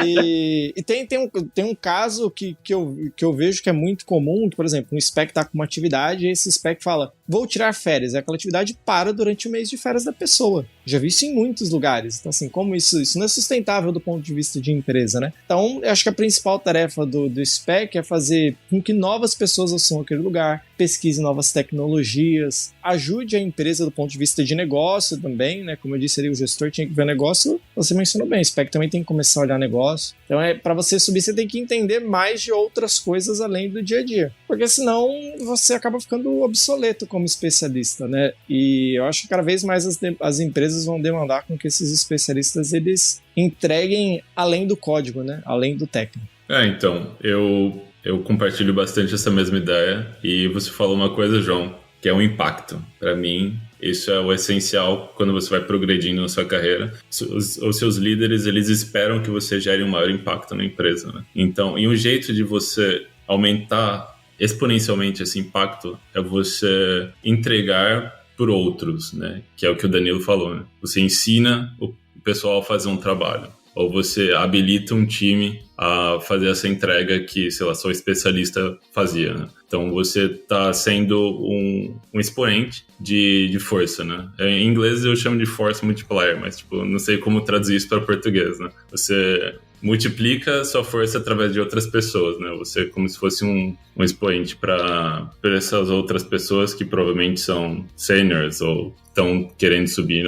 E tem um caso que eu vejo que é muito comum, que, por exemplo, um spec tá com uma atividade e esse spec fala, vou tirar férias. E aquela atividade para durante o mês de férias da pessoa. Já vi isso em muitos lugares. Então, assim, como isso não é sustentável do ponto de vista de empresa, né? Então, eu acho que a principal tarefa do spec é fazer com que novas pessoas assumam aquele lugar, pesquise novas tecnologias, ajude a empresa do ponto de vista de negócio também, né? Como eu disse ali, o gestor tinha que ver negócio, você mencionou bem, o spec também tem que começar a olhar negócio. Então, para você subir, você tem que entender mais de outras coisas além do dia a dia. Porque senão você acaba ficando obsoleto como especialista, né? E eu acho que cada vez mais as empresas vão demandar com que esses especialistas eles entreguem além do código, né? Além do técnico. Então, eu compartilho bastante essa mesma ideia e você falou uma coisa, João, que é o impacto. Para mim, isso é o essencial quando você vai progredindo na sua carreira. Os seus líderes, eles esperam que você gere um maior impacto na empresa, né? Então, e um jeito de você aumentar exponencialmente esse impacto é você entregar por outros, né? Que é o que o Danilo falou, né? Você ensina o pessoal a fazer um trabalho, ou você habilita um time a fazer essa entrega que, sei lá, só o especialista fazia, né? Então você está sendo um expoente de força, né? Em inglês eu chamo de force multiplier, mas tipo, não sei como traduzir isso para português, né? Você multiplica sua força através de outras pessoas, né? Você é como se fosse um expoente para essas outras pessoas que provavelmente são seniors ou estão querendo subir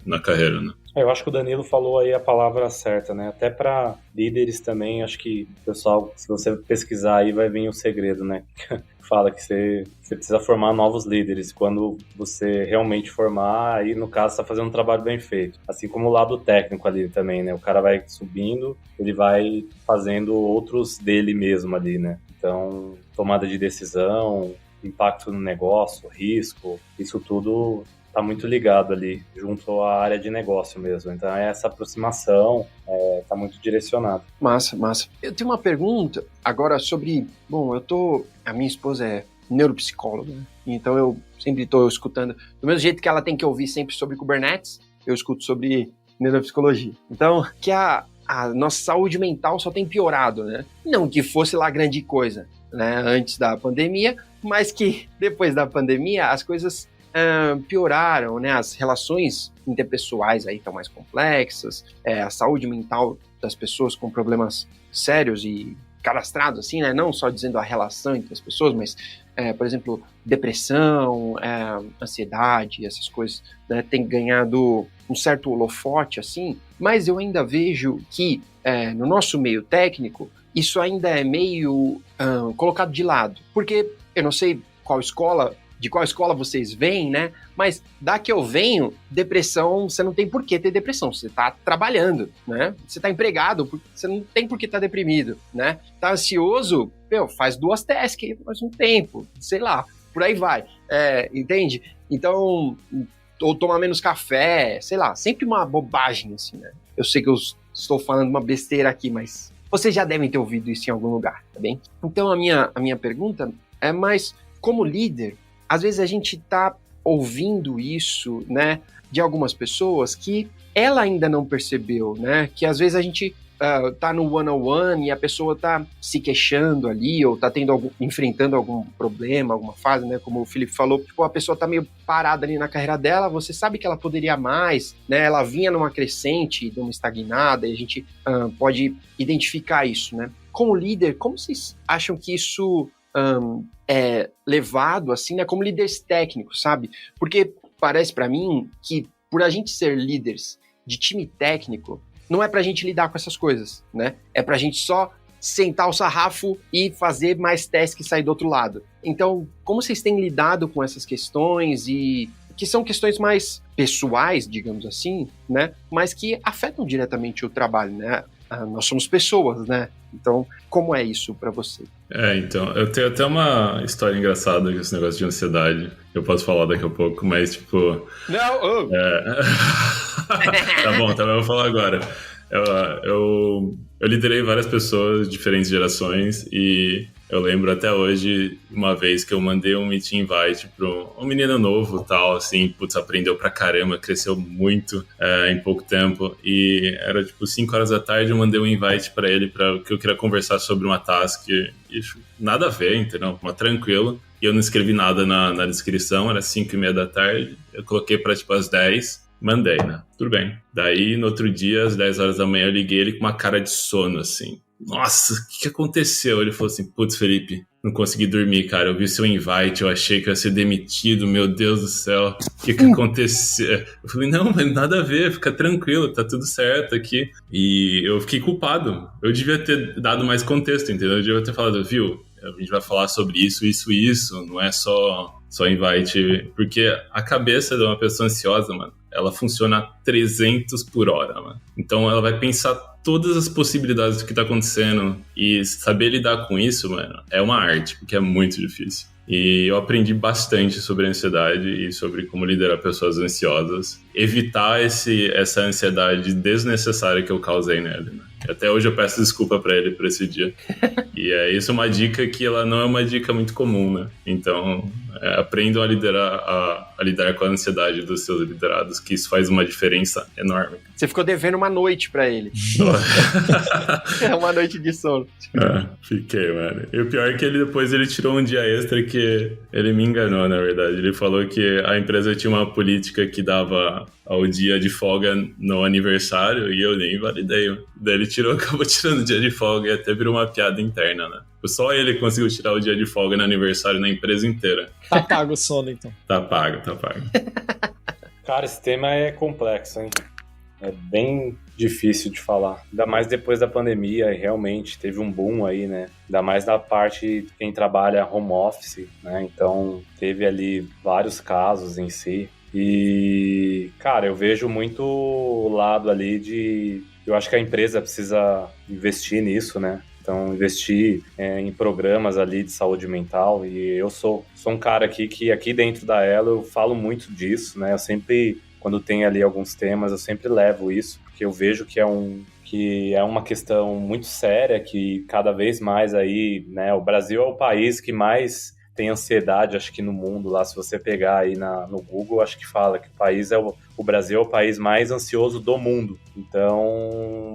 na carreira, né? Eu acho que o Danilo falou aí a palavra certa, né? Até para líderes também, acho que, pessoal, se você pesquisar aí vai vir o segredo, né? Fala que você precisa formar novos líderes. Quando você realmente formar, aí no caso está fazendo um trabalho bem feito. Assim como o lado técnico ali também, né? O cara vai subindo, ele vai fazendo outros dele mesmo ali, né? Então, tomada de decisão, impacto no negócio, risco, isso tudo está muito ligado ali, junto à área de negócio mesmo. Então, essa aproximação está muito direcionada. Massa. Eu tenho uma pergunta agora sobre... Bom, a minha esposa é neuropsicóloga, né? Então eu sempre estou escutando, do mesmo jeito que ela tem que ouvir sempre sobre Kubernetes, eu escuto sobre neuropsicologia. Então, que a nossa saúde mental só tem piorado, né? Não que fosse lá grande coisa, né? Antes da pandemia, mas que depois da pandemia as coisas pioraram, né? As relações interpessoais aí estão mais complexas, a saúde mental das pessoas com problemas sérios e cadastrados, assim, né? Não só dizendo a relação entre as pessoas, mas, por exemplo, depressão, ansiedade, essas coisas, né? Tem ganhado um certo holofote, assim, mas eu ainda vejo que no nosso meio técnico, isso ainda é meio colocado de lado, porque eu não sei de qual escola vocês vêm, né? Mas da que eu venho, depressão, você não tem por que ter depressão, você tá trabalhando, né? Você tá empregado, você não tem por que tá deprimido, né? Tá ansioso, faz 2 tasks, faz um tempo, sei lá, por aí vai, entende? Então, ou tomar menos café, sei lá, sempre uma bobagem, assim, né? Eu sei que eu estou falando uma besteira aqui, mas vocês já devem ter ouvido isso em algum lugar, tá bem? Então, a minha pergunta é mais, como líder, às vezes a gente tá ouvindo isso, né, de algumas pessoas que ela ainda não percebeu, né, que às vezes a gente tá no one-on-one e a pessoa tá se queixando ali ou tá enfrentando algum problema, alguma fase, né, como o Felipe falou, tipo, a pessoa tá meio parada ali na carreira dela, você sabe que ela poderia mais, né, ela vinha numa crescente, numa estagnada, e a gente pode identificar isso, né. Como líder, como vocês acham que isso é levado, assim, né, como líderes técnicos, sabe? Porque parece pra mim que por a gente ser líderes de time técnico, não é pra gente lidar com essas coisas, né? É pra gente só sentar o sarrafo e fazer mais testes e sair do outro lado. Então, como vocês têm lidado com essas questões e que são questões mais pessoais, digamos assim, né? Mas que afetam diretamente o trabalho, né? nós somos pessoas, né? Então, como é isso pra você? Então, eu tenho até uma história engraçada com esse negócio de ansiedade. Eu posso falar daqui a pouco, mas tipo... Não! Tá bom, eu vou falar agora. Eu liderei várias pessoas, diferentes gerações, e eu lembro até hoje, uma vez que eu mandei um meeting invite para um menino novo, tal, assim, putz, aprendeu pra caramba, cresceu muito em pouco tempo, e era tipo 5 horas da tarde, eu mandei um invite para ele, que eu queria conversar sobre uma task, e nada a ver, entendeu? Mas tranquilo, e eu não escrevi nada na descrição, era 5:30 da tarde, eu coloquei para tipo as 10, mandei, né? Tudo bem. Daí, no outro dia, às 10 horas da manhã, eu liguei ele com uma cara de sono, assim. Nossa, o que aconteceu? Ele falou assim, putz, Felipe, não consegui dormir, cara. Eu vi seu invite, eu achei que eu ia ser demitido, meu Deus do céu. O que aconteceu? Eu falei, não, mas nada a ver, fica tranquilo, tá tudo certo aqui. E eu fiquei culpado. Eu devia ter dado mais contexto, entendeu? Eu devia ter falado, viu, a gente vai falar sobre isso, não é só invite. Porque a cabeça de uma pessoa ansiosa, mano, ela funciona a 300 por hora, mano. Então ela vai pensar todas as possibilidades do que tá acontecendo e saber lidar com isso, mano, é uma arte, porque é muito difícil. E eu aprendi bastante sobre a ansiedade e sobre como liderar pessoas ansiosas, evitar essa ansiedade desnecessária que eu causei nele, né? Até hoje eu peço desculpa pra ele por esse dia. E isso é uma dica que ela não é uma dica muito comum, né? Então, aprendam a lidar com a ansiedade dos seus liderados, que isso faz uma diferença enorme. Você ficou devendo uma noite pra ele. Uma noite de sono. Fiquei, mano. E o pior é que depois ele tirou um dia extra que ele me enganou, na verdade. Ele falou que a empresa tinha uma política que dava o dia de folga no aniversário e eu nem validei. Daí ele acabou tirando o dia de folga e até virou uma piada interna, né? Só ele conseguiu tirar o dia de folga no aniversário na empresa inteira. Tá pago o sono, então. Tá pago. Cara, esse tema é complexo, hein? É bem difícil de falar. Ainda mais depois da pandemia, realmente teve um boom aí, né? Ainda mais da parte de quem trabalha home office, né? Então, teve ali vários casos em si. E, cara, eu vejo muito o lado ali eu acho que a empresa precisa investir nisso, né? Então, investir em programas ali de saúde mental. E eu sou um cara que aqui dentro da Elo eu falo muito disso, né? Eu sempre, quando tem ali alguns temas, eu sempre levo isso, porque eu vejo que é uma questão muito séria, que cada vez mais aí, né? O Brasil é o país que mais tem ansiedade, acho que no mundo lá, se você pegar aí no Google, acho que fala que o Brasil é o país mais ansioso do mundo. Então,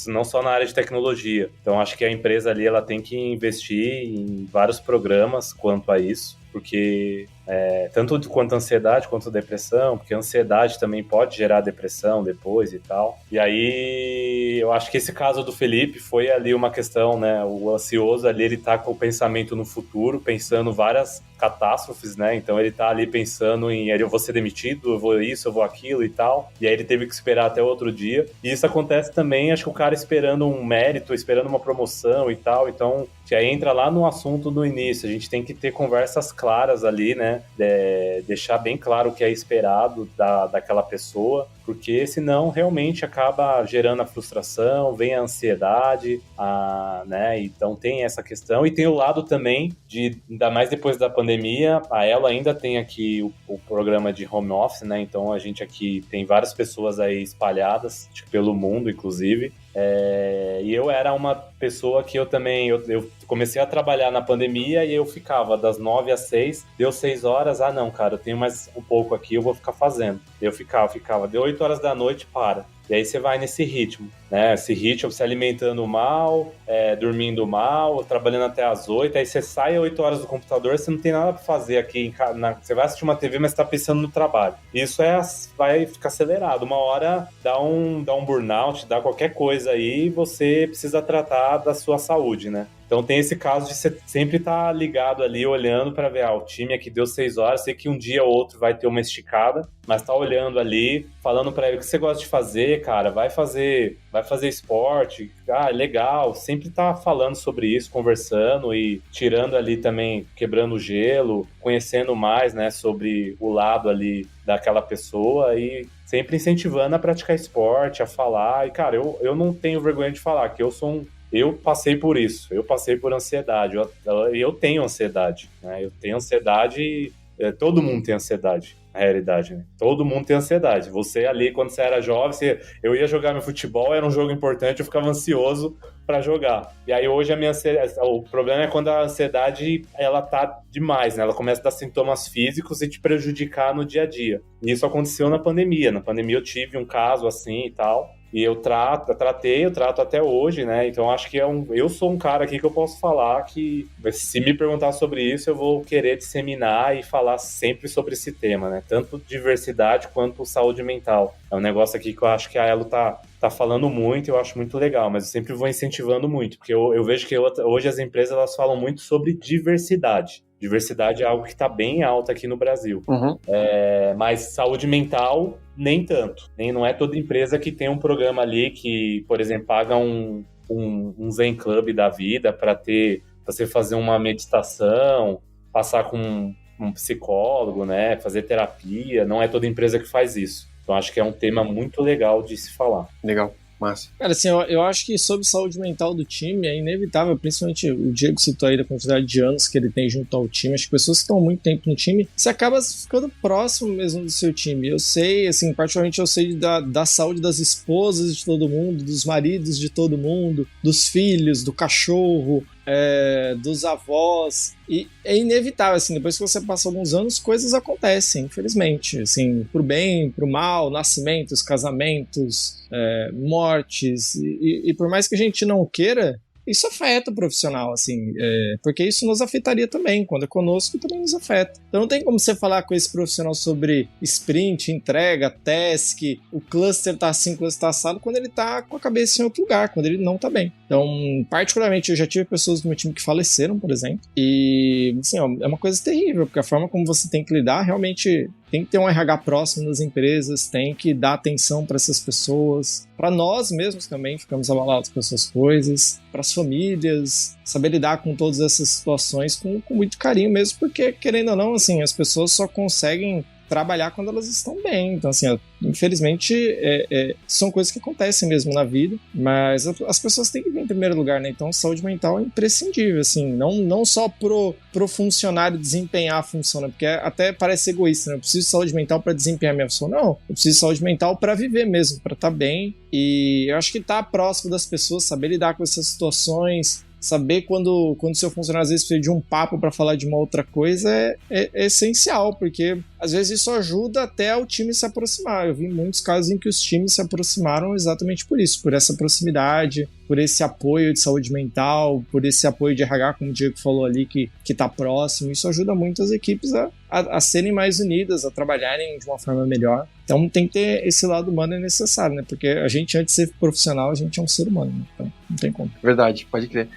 não só na área de tecnologia. Então, acho que a empresa ali, ela tem que investir em vários programas quanto a isso, porque tanto quanto ansiedade quanto depressão, porque a ansiedade também pode gerar depressão depois e tal. E aí, eu acho que esse caso do Felipe foi ali uma questão, né? O ansioso ali, ele tá com o pensamento no futuro, pensando várias catástrofes, né? Então ele tá ali pensando eu vou ser demitido, eu vou isso, eu vou aquilo e tal. E aí ele teve que esperar até o outro dia. E isso acontece também, acho que o cara esperando um mérito, esperando uma promoção e tal. Então, já entra lá no assunto do início. A gente tem que ter conversas claras ali, né? Deixar bem claro o que é esperado daquela pessoa, porque senão realmente acaba gerando a frustração, vem a ansiedade, né? Então tem essa questão. E tem o lado também ainda mais depois da pandemia, a Elo ainda tem aqui o programa de home office, né? Então a gente aqui tem várias pessoas aí espalhadas, acho que pelo mundo, inclusive. E eu era uma pessoa que eu comecei a trabalhar na pandemia e eu ficava das 9 às 6, deu 6 horas, não, cara, eu tenho mais um pouco aqui, eu vou ficar fazendo. Eu ficava, deu 8 horas da noite, para. E aí você vai nesse ritmo, né? Esse ritmo, se alimentando mal, dormindo mal, trabalhando até as 8, aí você sai às 8 horas do computador, você não tem nada pra fazer aqui, você vai assistir uma TV, mas você tá pensando no trabalho. Isso vai ficar acelerado. Uma hora dá um burnout, dá qualquer coisa aí, você precisa tratar da sua saúde, né? Então tem esse caso de você sempre estar ligado ali, olhando para ver, o time aqui deu 6 horas, sei que um dia ou outro vai ter uma esticada, mas tá olhando ali, falando para ele o que você gosta de fazer, cara, vai fazer esporte, legal, sempre tá falando sobre isso, conversando e tirando ali também, quebrando o gelo, conhecendo mais, né, sobre o lado ali daquela pessoa e sempre incentivando a praticar esporte, a falar, e cara, eu não tenho vergonha de falar que eu passei por isso, eu passei por ansiedade, eu tenho ansiedade, né? Eu tenho ansiedade e todo mundo tem ansiedade, na realidade, né? Todo mundo tem ansiedade. Você ali, quando você era jovem, eu ia jogar meu futebol, era um jogo importante, eu ficava ansioso para jogar. E aí hoje o problema é quando a ansiedade, ela tá demais, né? Ela começa a dar sintomas físicos e te prejudicar no dia a dia. E isso aconteceu na pandemia. Na pandemia eu tive um caso assim e tal. E eu trato até hoje, né? Então acho que eu sou um cara aqui que eu posso falar que, se me perguntar sobre isso, eu vou querer disseminar e falar sempre sobre esse tema, né? Tanto diversidade quanto saúde mental. É um negócio aqui que eu acho que a Elo tá falando muito, eu acho muito legal, mas eu sempre vou incentivando muito, porque eu vejo que hoje as empresas elas falam muito sobre diversidade. Diversidade é algo que está bem alto aqui no Brasil. Uhum. Mas saúde mental, nem tanto. Não é toda empresa que tem um programa ali que, por exemplo, paga um Zen Club da vida para você fazer uma meditação, passar com um psicólogo, né, fazer terapia. Não é toda empresa que faz isso. Então, acho que é um tema muito legal de se falar. Legal. Massa. Cara, assim, eu acho que sobre saúde mental do time é inevitável, principalmente o Diego citou aí da quantidade de anos que ele tem junto ao time, as pessoas que estão há muito tempo no time, você acaba ficando próximo mesmo do seu time. Eu sei, assim, particularmente eu sei da saúde das esposas de todo mundo, dos maridos de todo mundo, dos filhos, do cachorro, dos avós, e é inevitável, assim, depois que você passa alguns anos, coisas acontecem, infelizmente, assim, pro bem, pro mal, nascimentos, casamentos, mortes, e por mais que a gente não queira, isso afeta o profissional, assim, porque isso nos afetaria também, quando é conosco também nos afeta. Então não tem como você falar com esse profissional sobre sprint, entrega, task, o cluster tá assim, o cluster tá assado, quando ele tá com a cabeça em outro lugar, quando ele não tá bem. Então, particularmente, eu já tive pessoas do meu time que faleceram, por exemplo, e, assim, é uma coisa terrível, porque a forma como você tem que lidar, realmente, tem que ter um RH próximo das empresas, tem que dar atenção para essas pessoas, para nós mesmos também ficamos abalados com essas coisas, para as famílias, saber lidar com todas essas situações com muito carinho mesmo, porque, querendo ou não, assim, as pessoas só conseguem trabalhar quando elas estão bem. Então, assim, infelizmente, são coisas que acontecem mesmo na vida, mas as pessoas têm que vir em primeiro lugar, né? Então, saúde mental é imprescindível, assim, não só pro funcionário desempenhar a função, né? Porque até parece egoísta, né? Eu preciso de saúde mental para desempenhar minha função. Não, eu preciso de saúde mental para viver mesmo, para estar bem. E eu acho que estar próximo das pessoas, saber lidar com essas situações, saber quando seu funcionário às vezes precisa de um papo para falar de uma outra coisa é essencial, porque às vezes isso ajuda até o time se aproximar. Eu vi muitos casos em que os times se aproximaram exatamente por isso, por essa proximidade, por esse apoio de saúde mental, por esse apoio de RH, como o Diego falou ali, que está próximo. Isso ajuda muito as equipes a serem mais unidas, a trabalharem de uma forma melhor. Então tem que ter esse lado humano, é necessário, né? Porque a gente, antes de ser profissional, a gente é um ser humano, né? Então não tem como. Verdade, pode crer.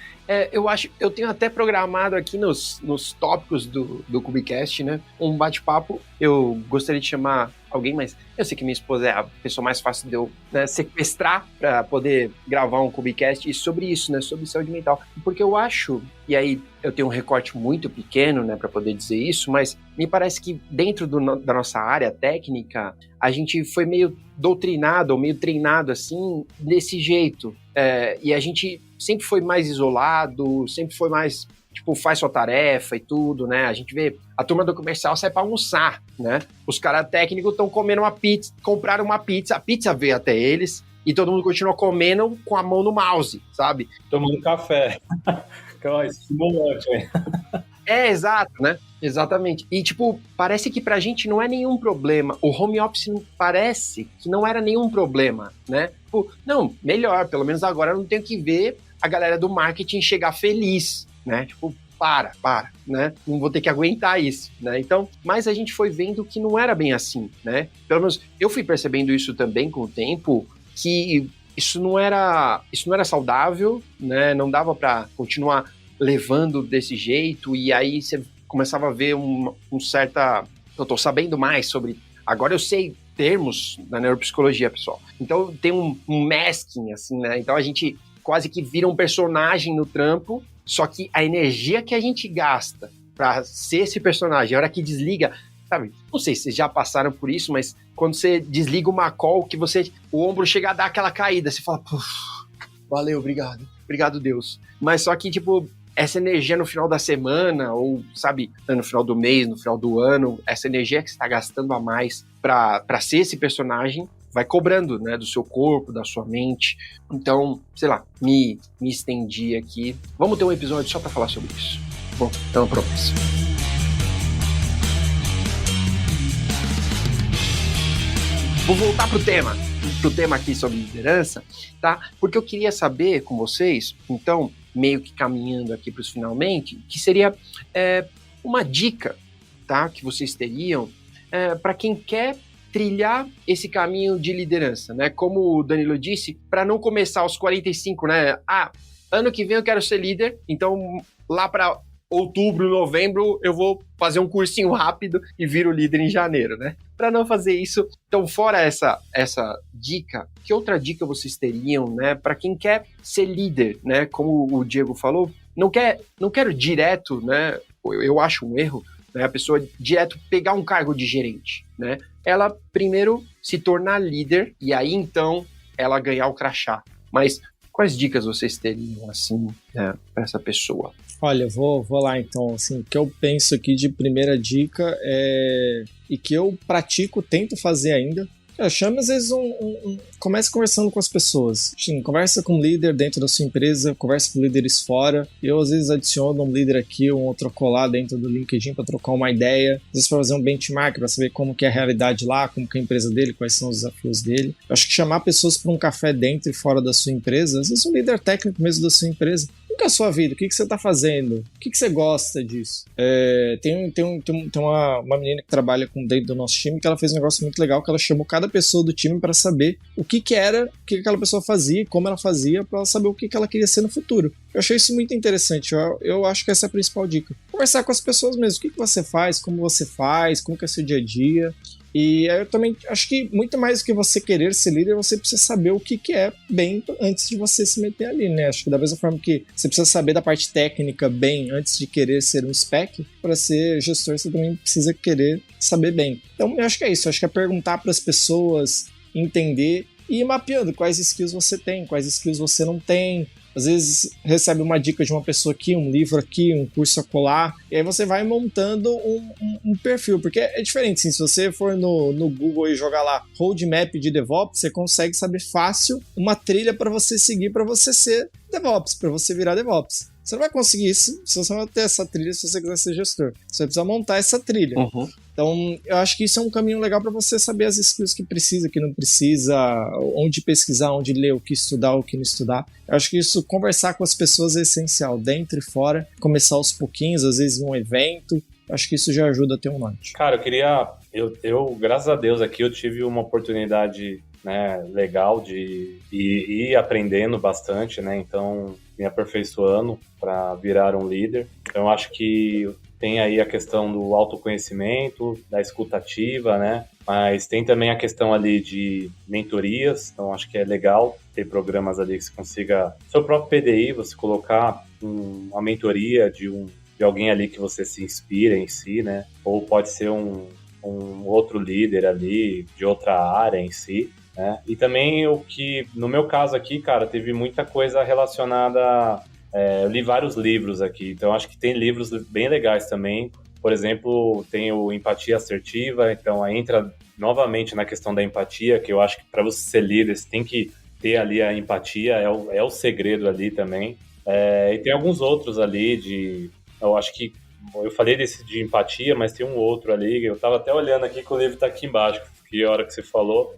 Eu tenho até programado aqui nos tópicos do Cubicast, né? Um bate-papo. Eu gostaria de chamar alguém, mas eu sei que minha esposa é a pessoa mais fácil de eu, né, sequestrar para poder gravar um Cubicast e sobre isso, né? Sobre saúde mental. Porque eu acho, e aí eu tenho um recorte muito pequeno, né, para poder dizer isso, mas me parece que dentro da nossa área técnica, a gente foi meio doutrinado, ou meio treinado assim, desse jeito. E a gente sempre foi mais isolado, sempre foi mais, tipo, faz sua tarefa e tudo, né? A gente vê, a turma do comercial sai pra almoçar, né? Os caras técnicos estão comendo uma pizza, compraram uma pizza, a pizza veio até eles e todo mundo continua comendo com a mão no mouse, sabe? Tomando café. Então, estimulante, hein? Exato, né? Exatamente. E, tipo, parece que pra gente não é nenhum problema. O home office parece que não era nenhum problema, né? Tipo, não, melhor, pelo menos agora eu não tenho que ver a galera do marketing chegar feliz, né? Tipo, para, né? Não vou ter que aguentar isso, né? Então, mas a gente foi vendo que não era bem assim, né? Pelo menos eu fui percebendo isso também com o tempo, que isso não era saudável, né? Não dava para continuar levando desse jeito, e aí você começava a ver um certa... Eu tô sabendo mais sobre... Agora eu sei termos da neuropsicologia, pessoal. Então tem um masking, assim, né? Então a gente quase que vira um personagem no trampo, só que a energia que a gente gasta pra ser esse personagem, a hora que desliga, sabe? Não sei se vocês já passaram por isso, mas quando você desliga uma call, que o ombro chega a dar aquela caída, você fala, puf, valeu, obrigado Deus. Mas só que, tipo, essa energia no final da semana, ou, sabe, no final do mês, no final do ano, essa energia que você está gastando a mais pra ser esse personagem, vai cobrando, né, do seu corpo, da sua mente. Então, sei lá, me estendi aqui. Vamos ter um episódio só pra falar sobre isso. Bom, então, promessa. Vou voltar pro tema aqui sobre liderança, tá? Porque eu queria saber com vocês, então, meio que caminhando aqui para os finalmente, que seria uma dica, tá? Que vocês teriam para quem quer trilhar esse caminho de liderança, né? Como o Danilo disse, para não começar aos 45, né? Ano que vem eu quero ser líder, então lá para outubro, novembro, eu vou fazer um cursinho rápido e viro líder em janeiro, né? Para não fazer isso, então fora essa dica, que outra dica vocês teriam, né? Para quem quer ser líder, né? Como o Diego falou, não quero direto, né? Eu acho um erro, né? A pessoa direto pegar um cargo de gerente, né? Ela primeiro se tornar líder e aí então ela ganhar o crachá. Mas quais dicas vocês teriam, assim, né, para essa pessoa? Olha, vou lá então, assim, o que eu penso aqui de primeira dica e que eu pratico, tento fazer ainda, chame às vezes comece conversando com as pessoas, conversa com um líder dentro da sua empresa, conversa com líderes fora, eu às vezes adiciono um líder aqui, um outro colar dentro do LinkedIn para trocar uma ideia, às vezes para fazer um benchmark, para saber como que é a realidade lá, como que é a empresa dele, quais são os desafios dele. Eu acho que chamar pessoas para um café dentro e fora da sua empresa, às vezes um líder técnico mesmo da sua empresa, como que é a sua vida? O que você está fazendo? O que você gosta disso? Tem uma menina que trabalha dentro do nosso time que ela fez um negócio muito legal, que ela chamou cada pessoa do time para saber o que aquela pessoa fazia, como ela fazia, para ela saber o que ela queria ser no futuro. Eu achei isso muito interessante. Eu acho que essa é a principal dica. Conversar com as pessoas mesmo. O que você faz, como que é o seu dia a dia. E eu também acho que muito mais do que você querer ser líder, você precisa saber o que é bem antes de você se meter ali, né? Acho que da mesma forma que você precisa saber da parte técnica bem antes de querer ser um spec, para ser gestor você também precisa querer saber bem. Então eu acho que é isso, eu acho que é perguntar para as pessoas, entender e ir mapeando quais skills você tem, quais skills você não tem. Às vezes recebe uma dica de uma pessoa aqui, um livro aqui, um curso acolá, e aí você vai montando um perfil, porque é diferente, assim, se você for no Google e jogar lá roadmap de DevOps, você consegue saber fácil uma trilha para você seguir, para você ser DevOps, para você virar DevOps. Você não vai conseguir isso se você não ter essa trilha se você quiser ser gestor. Você vai precisar montar essa trilha. Uhum. Então, eu acho que isso é um caminho legal para você saber as skills que precisa, que não precisa, onde pesquisar, onde ler, o que estudar, o que não estudar. Eu acho que isso, conversar com as pessoas é essencial, dentro e fora, começar aos pouquinhos, às vezes num evento. Acho que isso já ajuda a ter um norte. Cara, eu graças a Deus aqui, eu tive uma oportunidade, né, legal de ir aprendendo bastante, né, então me aperfeiçoando para virar um líder. Então, eu acho que tem aí a questão do autoconhecimento, da escutativa, né? Mas tem também a questão ali de mentorias, então acho que é legal ter programas ali que você consiga, seu próprio PDI, você colocar uma mentoria de alguém ali que você se inspira em si, né? Ou pode ser um outro líder ali de outra área em si, né? E também o que, no meu caso aqui, cara, teve muita coisa relacionada. Eu li vários livros aqui, então acho que tem livros bem legais também. Por exemplo, tem o Empatia Assertiva, então aí entra novamente na questão da empatia, que eu acho que para você ser líder, você tem que ter ali a empatia, é o segredo ali também. E tem alguns outros ali eu acho que, eu falei desse de empatia, mas tem um outro ali, eu estava até olhando aqui que o livro está aqui embaixo, que a hora que você falou,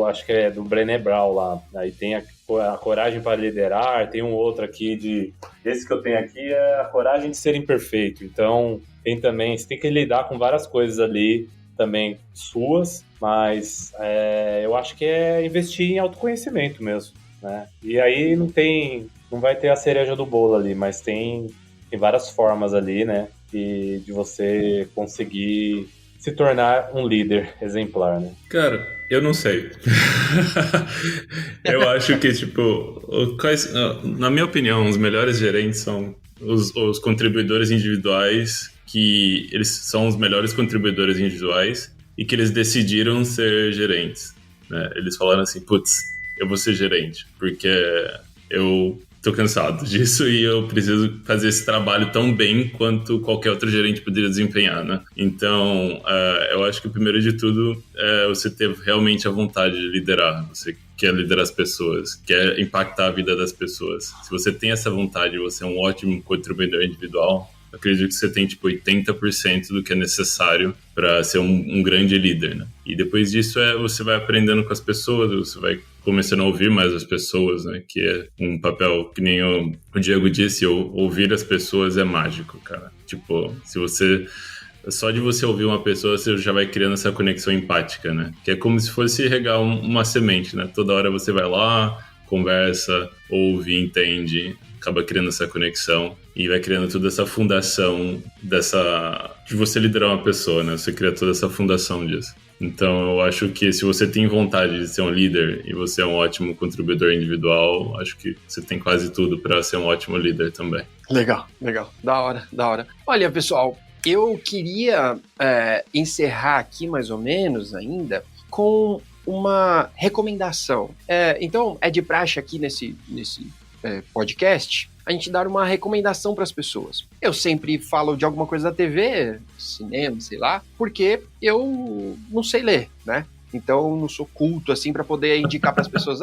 acho que é do Brené Brown lá, aí tem a coragem para liderar, tem um outro aqui esse que eu tenho aqui é a coragem de ser imperfeito, então tem também, você tem que lidar com várias coisas ali também suas, mas eu acho que é investir em autoconhecimento mesmo, né, e aí não tem não vai ter a cereja do bolo ali, mas tem várias formas ali, né? De você conseguir se tornar um líder exemplar, né? Cara, eu não sei. Eu acho que, na minha opinião, os melhores gerentes são os contribuidores individuais, que eles são os melhores contribuidores individuais e que eles decidiram ser gerentes, né? Eles falaram assim, putz, eu vou ser gerente, porque eu tô cansado disso e eu preciso fazer esse trabalho tão bem quanto qualquer outro gerente poderia desempenhar, né? Então, eu acho que o primeiro de tudo é você ter realmente a vontade de liderar. Você quer liderar as pessoas, quer impactar a vida das pessoas. Se você tem essa vontade, você é um ótimo contribuidor individual, eu acredito que você tem, 80% do que é necessário para ser um grande líder, né? E depois disso, você vai aprendendo com as pessoas, você vai começando a ouvir mais as pessoas, né? Que é um papel, que nem o Diego disse, ouvir as pessoas é mágico, cara. Se você... Só de você ouvir uma pessoa, você já vai criando essa conexão empática, né? Que é como se fosse regar uma semente, né? Toda hora você vai lá, conversa, ouve, entende, acaba criando essa conexão e vai criando toda essa fundação de você liderar uma pessoa, né? Você cria toda essa fundação disso. Então, eu acho que se você tem vontade de ser um líder e você é um ótimo contribuidor individual, acho que você tem quase tudo para ser um ótimo líder também. Legal. Da hora. Olha, pessoal, eu queria encerrar aqui mais ou menos ainda com uma recomendação. Então, é de praxe aqui nesse podcast a gente dar uma recomendação para as pessoas. Eu sempre falo de alguma coisa da TV, cinema, sei lá, porque eu não sei ler, né? Então, eu não sou culto assim para poder indicar para as pessoas,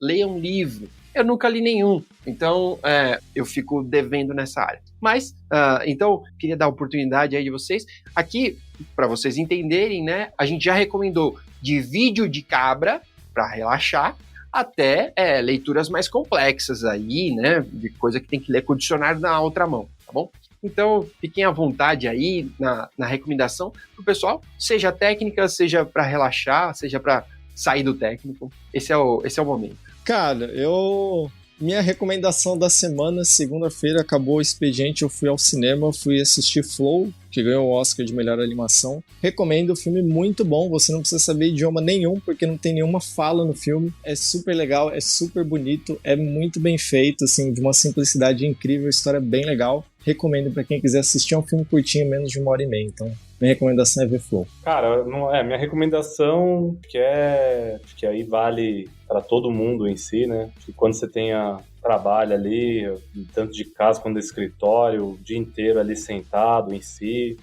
leia um livro. Eu nunca li nenhum, então eu fico devendo nessa área. Mas, então, queria dar a oportunidade aí de vocês. Aqui, para vocês entenderem, né? A gente já recomendou de vídeo de cabra para relaxar, até leituras mais complexas aí, né? De coisa que tem que ler com o dicionário na outra mão, tá bom? Então, fiquem à vontade aí na recomendação pro pessoal, seja técnica, seja para relaxar, seja para sair do técnico. Esse é o momento. Cara, minha recomendação da semana, segunda-feira, acabou o expediente, eu fui ao cinema, fui assistir Flow, que ganhou o Oscar de melhor animação. Recomendo, o filme muito bom, você não precisa saber idioma nenhum, porque não tem nenhuma fala no filme. É super legal, é super bonito, é muito bem feito, assim, de uma simplicidade incrível, a história é bem legal. Recomendo pra quem quiser assistir, é um filme curtinho, menos de 1h30, então minha recomendação é ver Flow. Cara, minha recomendação que aí vale para todo mundo em si, né? Que quando você tenha trabalho ali, tanto de casa quanto do escritório, o dia inteiro ali sentado em si,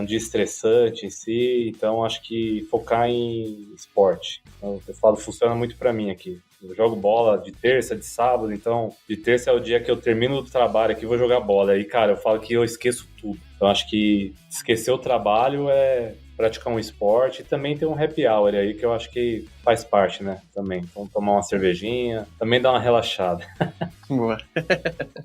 um dia estressante em si, então acho que focar em esporte. Então, eu falo, funciona muito para mim aqui. Eu jogo bola de terça, de sábado, então de terça é o dia que eu termino do trabalho aqui e vou jogar bola. Aí, cara, eu falo que eu esqueço tudo. Então acho que esquecer o trabalho é praticar um esporte e também ter um happy hour aí, que eu acho que faz parte, né, também. Então tomar uma cervejinha, também dar uma relaxada. Boa.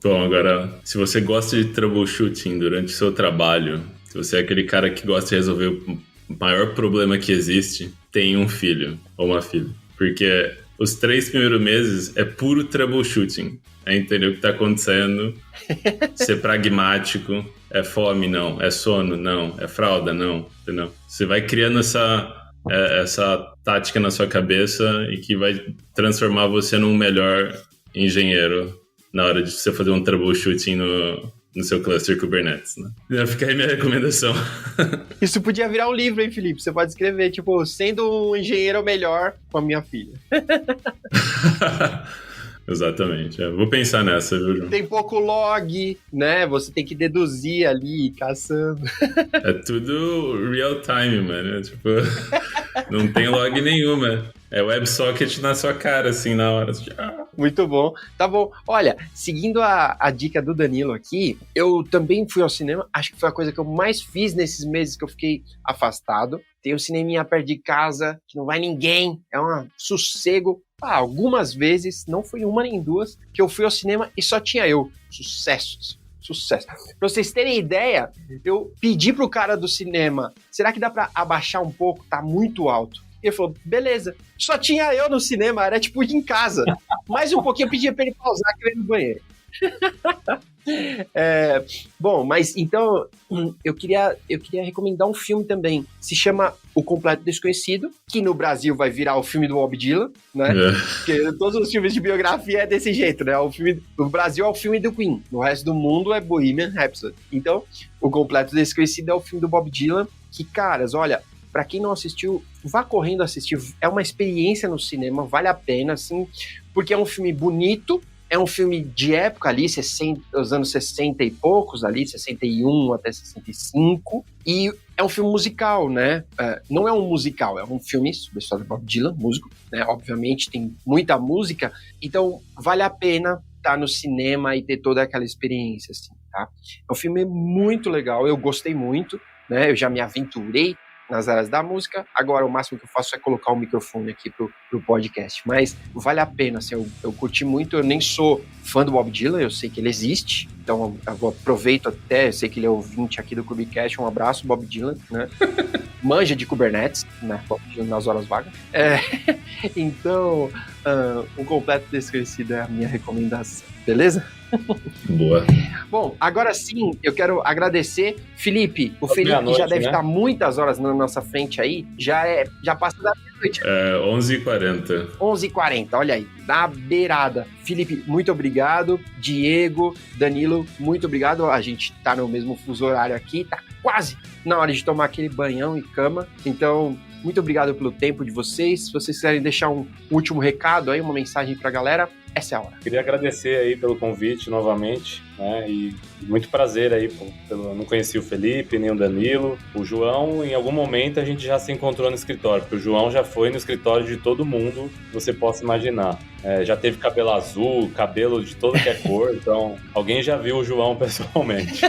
Bom, agora, se você gosta de troubleshooting durante o seu trabalho, se você é aquele cara que gosta de resolver o maior problema que existe, tem um filho ou uma filha. Porque os 3 primeiros meses é puro troubleshooting. É entender o que está acontecendo, ser pragmático, é fome, não, é sono, não, é fralda, não, entendeu? Você vai criando essa tática na sua cabeça e que vai transformar você num melhor engenheiro na hora de você fazer um troubleshooting no seu cluster Kubernetes, né? Fica aí minha recomendação. Isso podia virar um livro, hein, Felipe? Você pode escrever, sendo um engenheiro melhor com a minha filha. Exatamente. Vou pensar nessa, viu, João? Tem pouco log, né? Você tem que deduzir ali, caçando. É tudo real time, mano. Não tem log nenhuma. É WebSocket na sua cara, assim, na hora. Muito bom. Tá bom. Olha, seguindo a dica do Danilo aqui, eu também fui ao cinema. Acho que foi a coisa que eu mais fiz nesses meses que eu fiquei afastado. Tem um cineminha perto de casa, que não vai ninguém. É um sossego. Algumas vezes, não foi uma nem duas, que eu fui ao cinema e só tinha eu. Sucesso. Pra vocês terem ideia, eu pedi pro cara do cinema, será que dá pra abaixar um pouco? Tá muito alto. E ele falou, beleza. Só tinha eu no cinema, era tipo em casa. Mais um pouquinho eu pedia pra ele pausar que eu ia no banheiro. Bom, mas então eu queria recomendar um filme também. Se chama O Completo Desconhecido, que no Brasil vai virar o filme do Bob Dylan, né? Porque todos os filmes de biografia é desse jeito, né? O Brasil é o filme do Queen, no resto do mundo é Bohemian Rhapsody. Então, O Completo Desconhecido é o filme do Bob Dylan, que, caras, olha, pra quem não assistiu, vá correndo assistir. É uma experiência no cinema, vale a pena, assim, porque é um filme bonito. É um filme de época ali, os anos 60 e poucos ali, 61 até 65, e é um filme musical, né? Não é um musical, é um filme sobre a história do Bob Dylan, músico, né? Obviamente tem muita música, então vale a pena estar no cinema e ter toda aquela experiência, assim, tá? É um filme muito legal, eu gostei muito, né? Eu já me aventurei nas áreas da música, agora o máximo que eu faço é colocar o microfone aqui pro podcast, mas vale a pena, assim, eu curti muito, eu nem sou fã do Bob Dylan, eu sei que ele existe, então eu aproveito até, eu sei que ele é ouvinte aqui do Clubecast, um abraço, Bob Dylan, né? Manja de Kubernetes, né? Bob Dylan nas horas vagas. Então, O Completo Desconhecido é a minha recomendação, beleza? Boa. Bom, agora sim, eu quero agradecer Felipe, o Felipe que já deve estar muitas horas na nossa frente aí, já passa da meia-noite. 11h40. 11h40, olha aí, na beirada. Felipe, muito obrigado. Diego, Danilo, muito obrigado. A gente tá no mesmo fuso horário aqui, tá quase na hora de tomar aquele banhão e cama, então... Muito obrigado pelo tempo de vocês. Se vocês quiserem deixar um último recado aí, uma mensagem pra galera, essa é a hora. Queria agradecer aí pelo convite novamente, né? E muito prazer aí, eu não conheci o Felipe, nem o Danilo. O João, em algum momento a gente já se encontrou no escritório, porque o João já foi no escritório de todo mundo que você possa imaginar. Já teve cabelo azul, cabelo de toda que é cor, então alguém já viu o João pessoalmente.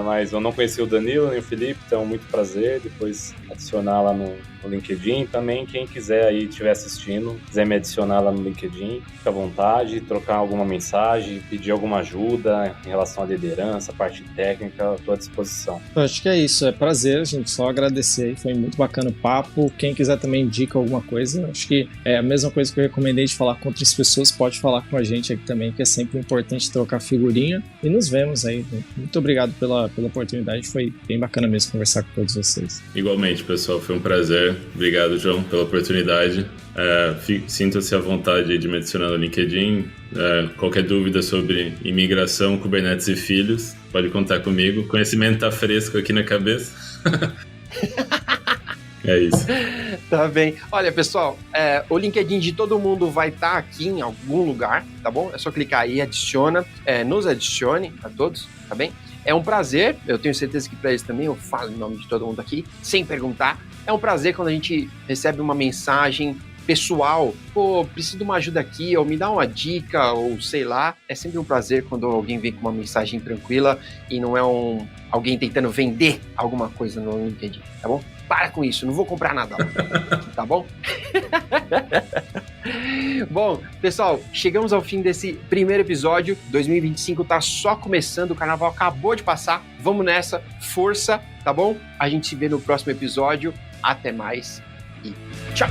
Mas eu não conheci o Danilo nem o Felipe, então muito prazer. Depois adicionar lá no LinkedIn também. Quem quiser aí estiver assistindo, quiser me adicionar lá no LinkedIn, fica à vontade, trocar alguma mensagem, pedir alguma ajuda em relação à liderança, parte técnica, estou à disposição. Eu acho que é isso, é prazer, gente, só agradecer aí, foi muito bacana o papo. Quem quiser também indica alguma coisa, acho que é a mesma coisa que eu recomendei de falar com outras pessoas, pode falar com a gente aqui também, que é sempre importante trocar figurinha, e nos vemos aí. Muito obrigado pela oportunidade, foi bem bacana mesmo conversar com todos vocês. Igualmente, pessoal, foi um prazer. Obrigado, João, pela oportunidade. Sinta-se à vontade de me adicionar no LinkedIn. Qualquer dúvida sobre imigração, Kubernetes e filhos, pode contar comigo. Conhecimento tá fresco aqui na cabeça. É isso. Tá bem. Olha, pessoal, o LinkedIn de todo mundo vai estar aqui em algum lugar, tá bom? É só clicar aí, adiciona, nos adicione a todos, tá bem? É um prazer, eu tenho certeza que para eles também, eu falo em nome de todo mundo aqui, sem perguntar. É um prazer quando a gente recebe uma mensagem pessoal, pô, preciso de uma ajuda aqui, ou me dá uma dica, ou sei lá. É sempre um prazer quando alguém vem com uma mensagem tranquila e não é alguém tentando vender alguma coisa no LinkedIn, tá bom? Para com isso, não vou comprar nada, tá bom? Bom, pessoal, chegamos ao fim desse primeiro episódio. 2025 tá só começando, o carnaval acabou de passar. Vamos nessa, força, tá bom? A gente se vê no próximo episódio. Até mais e tchau!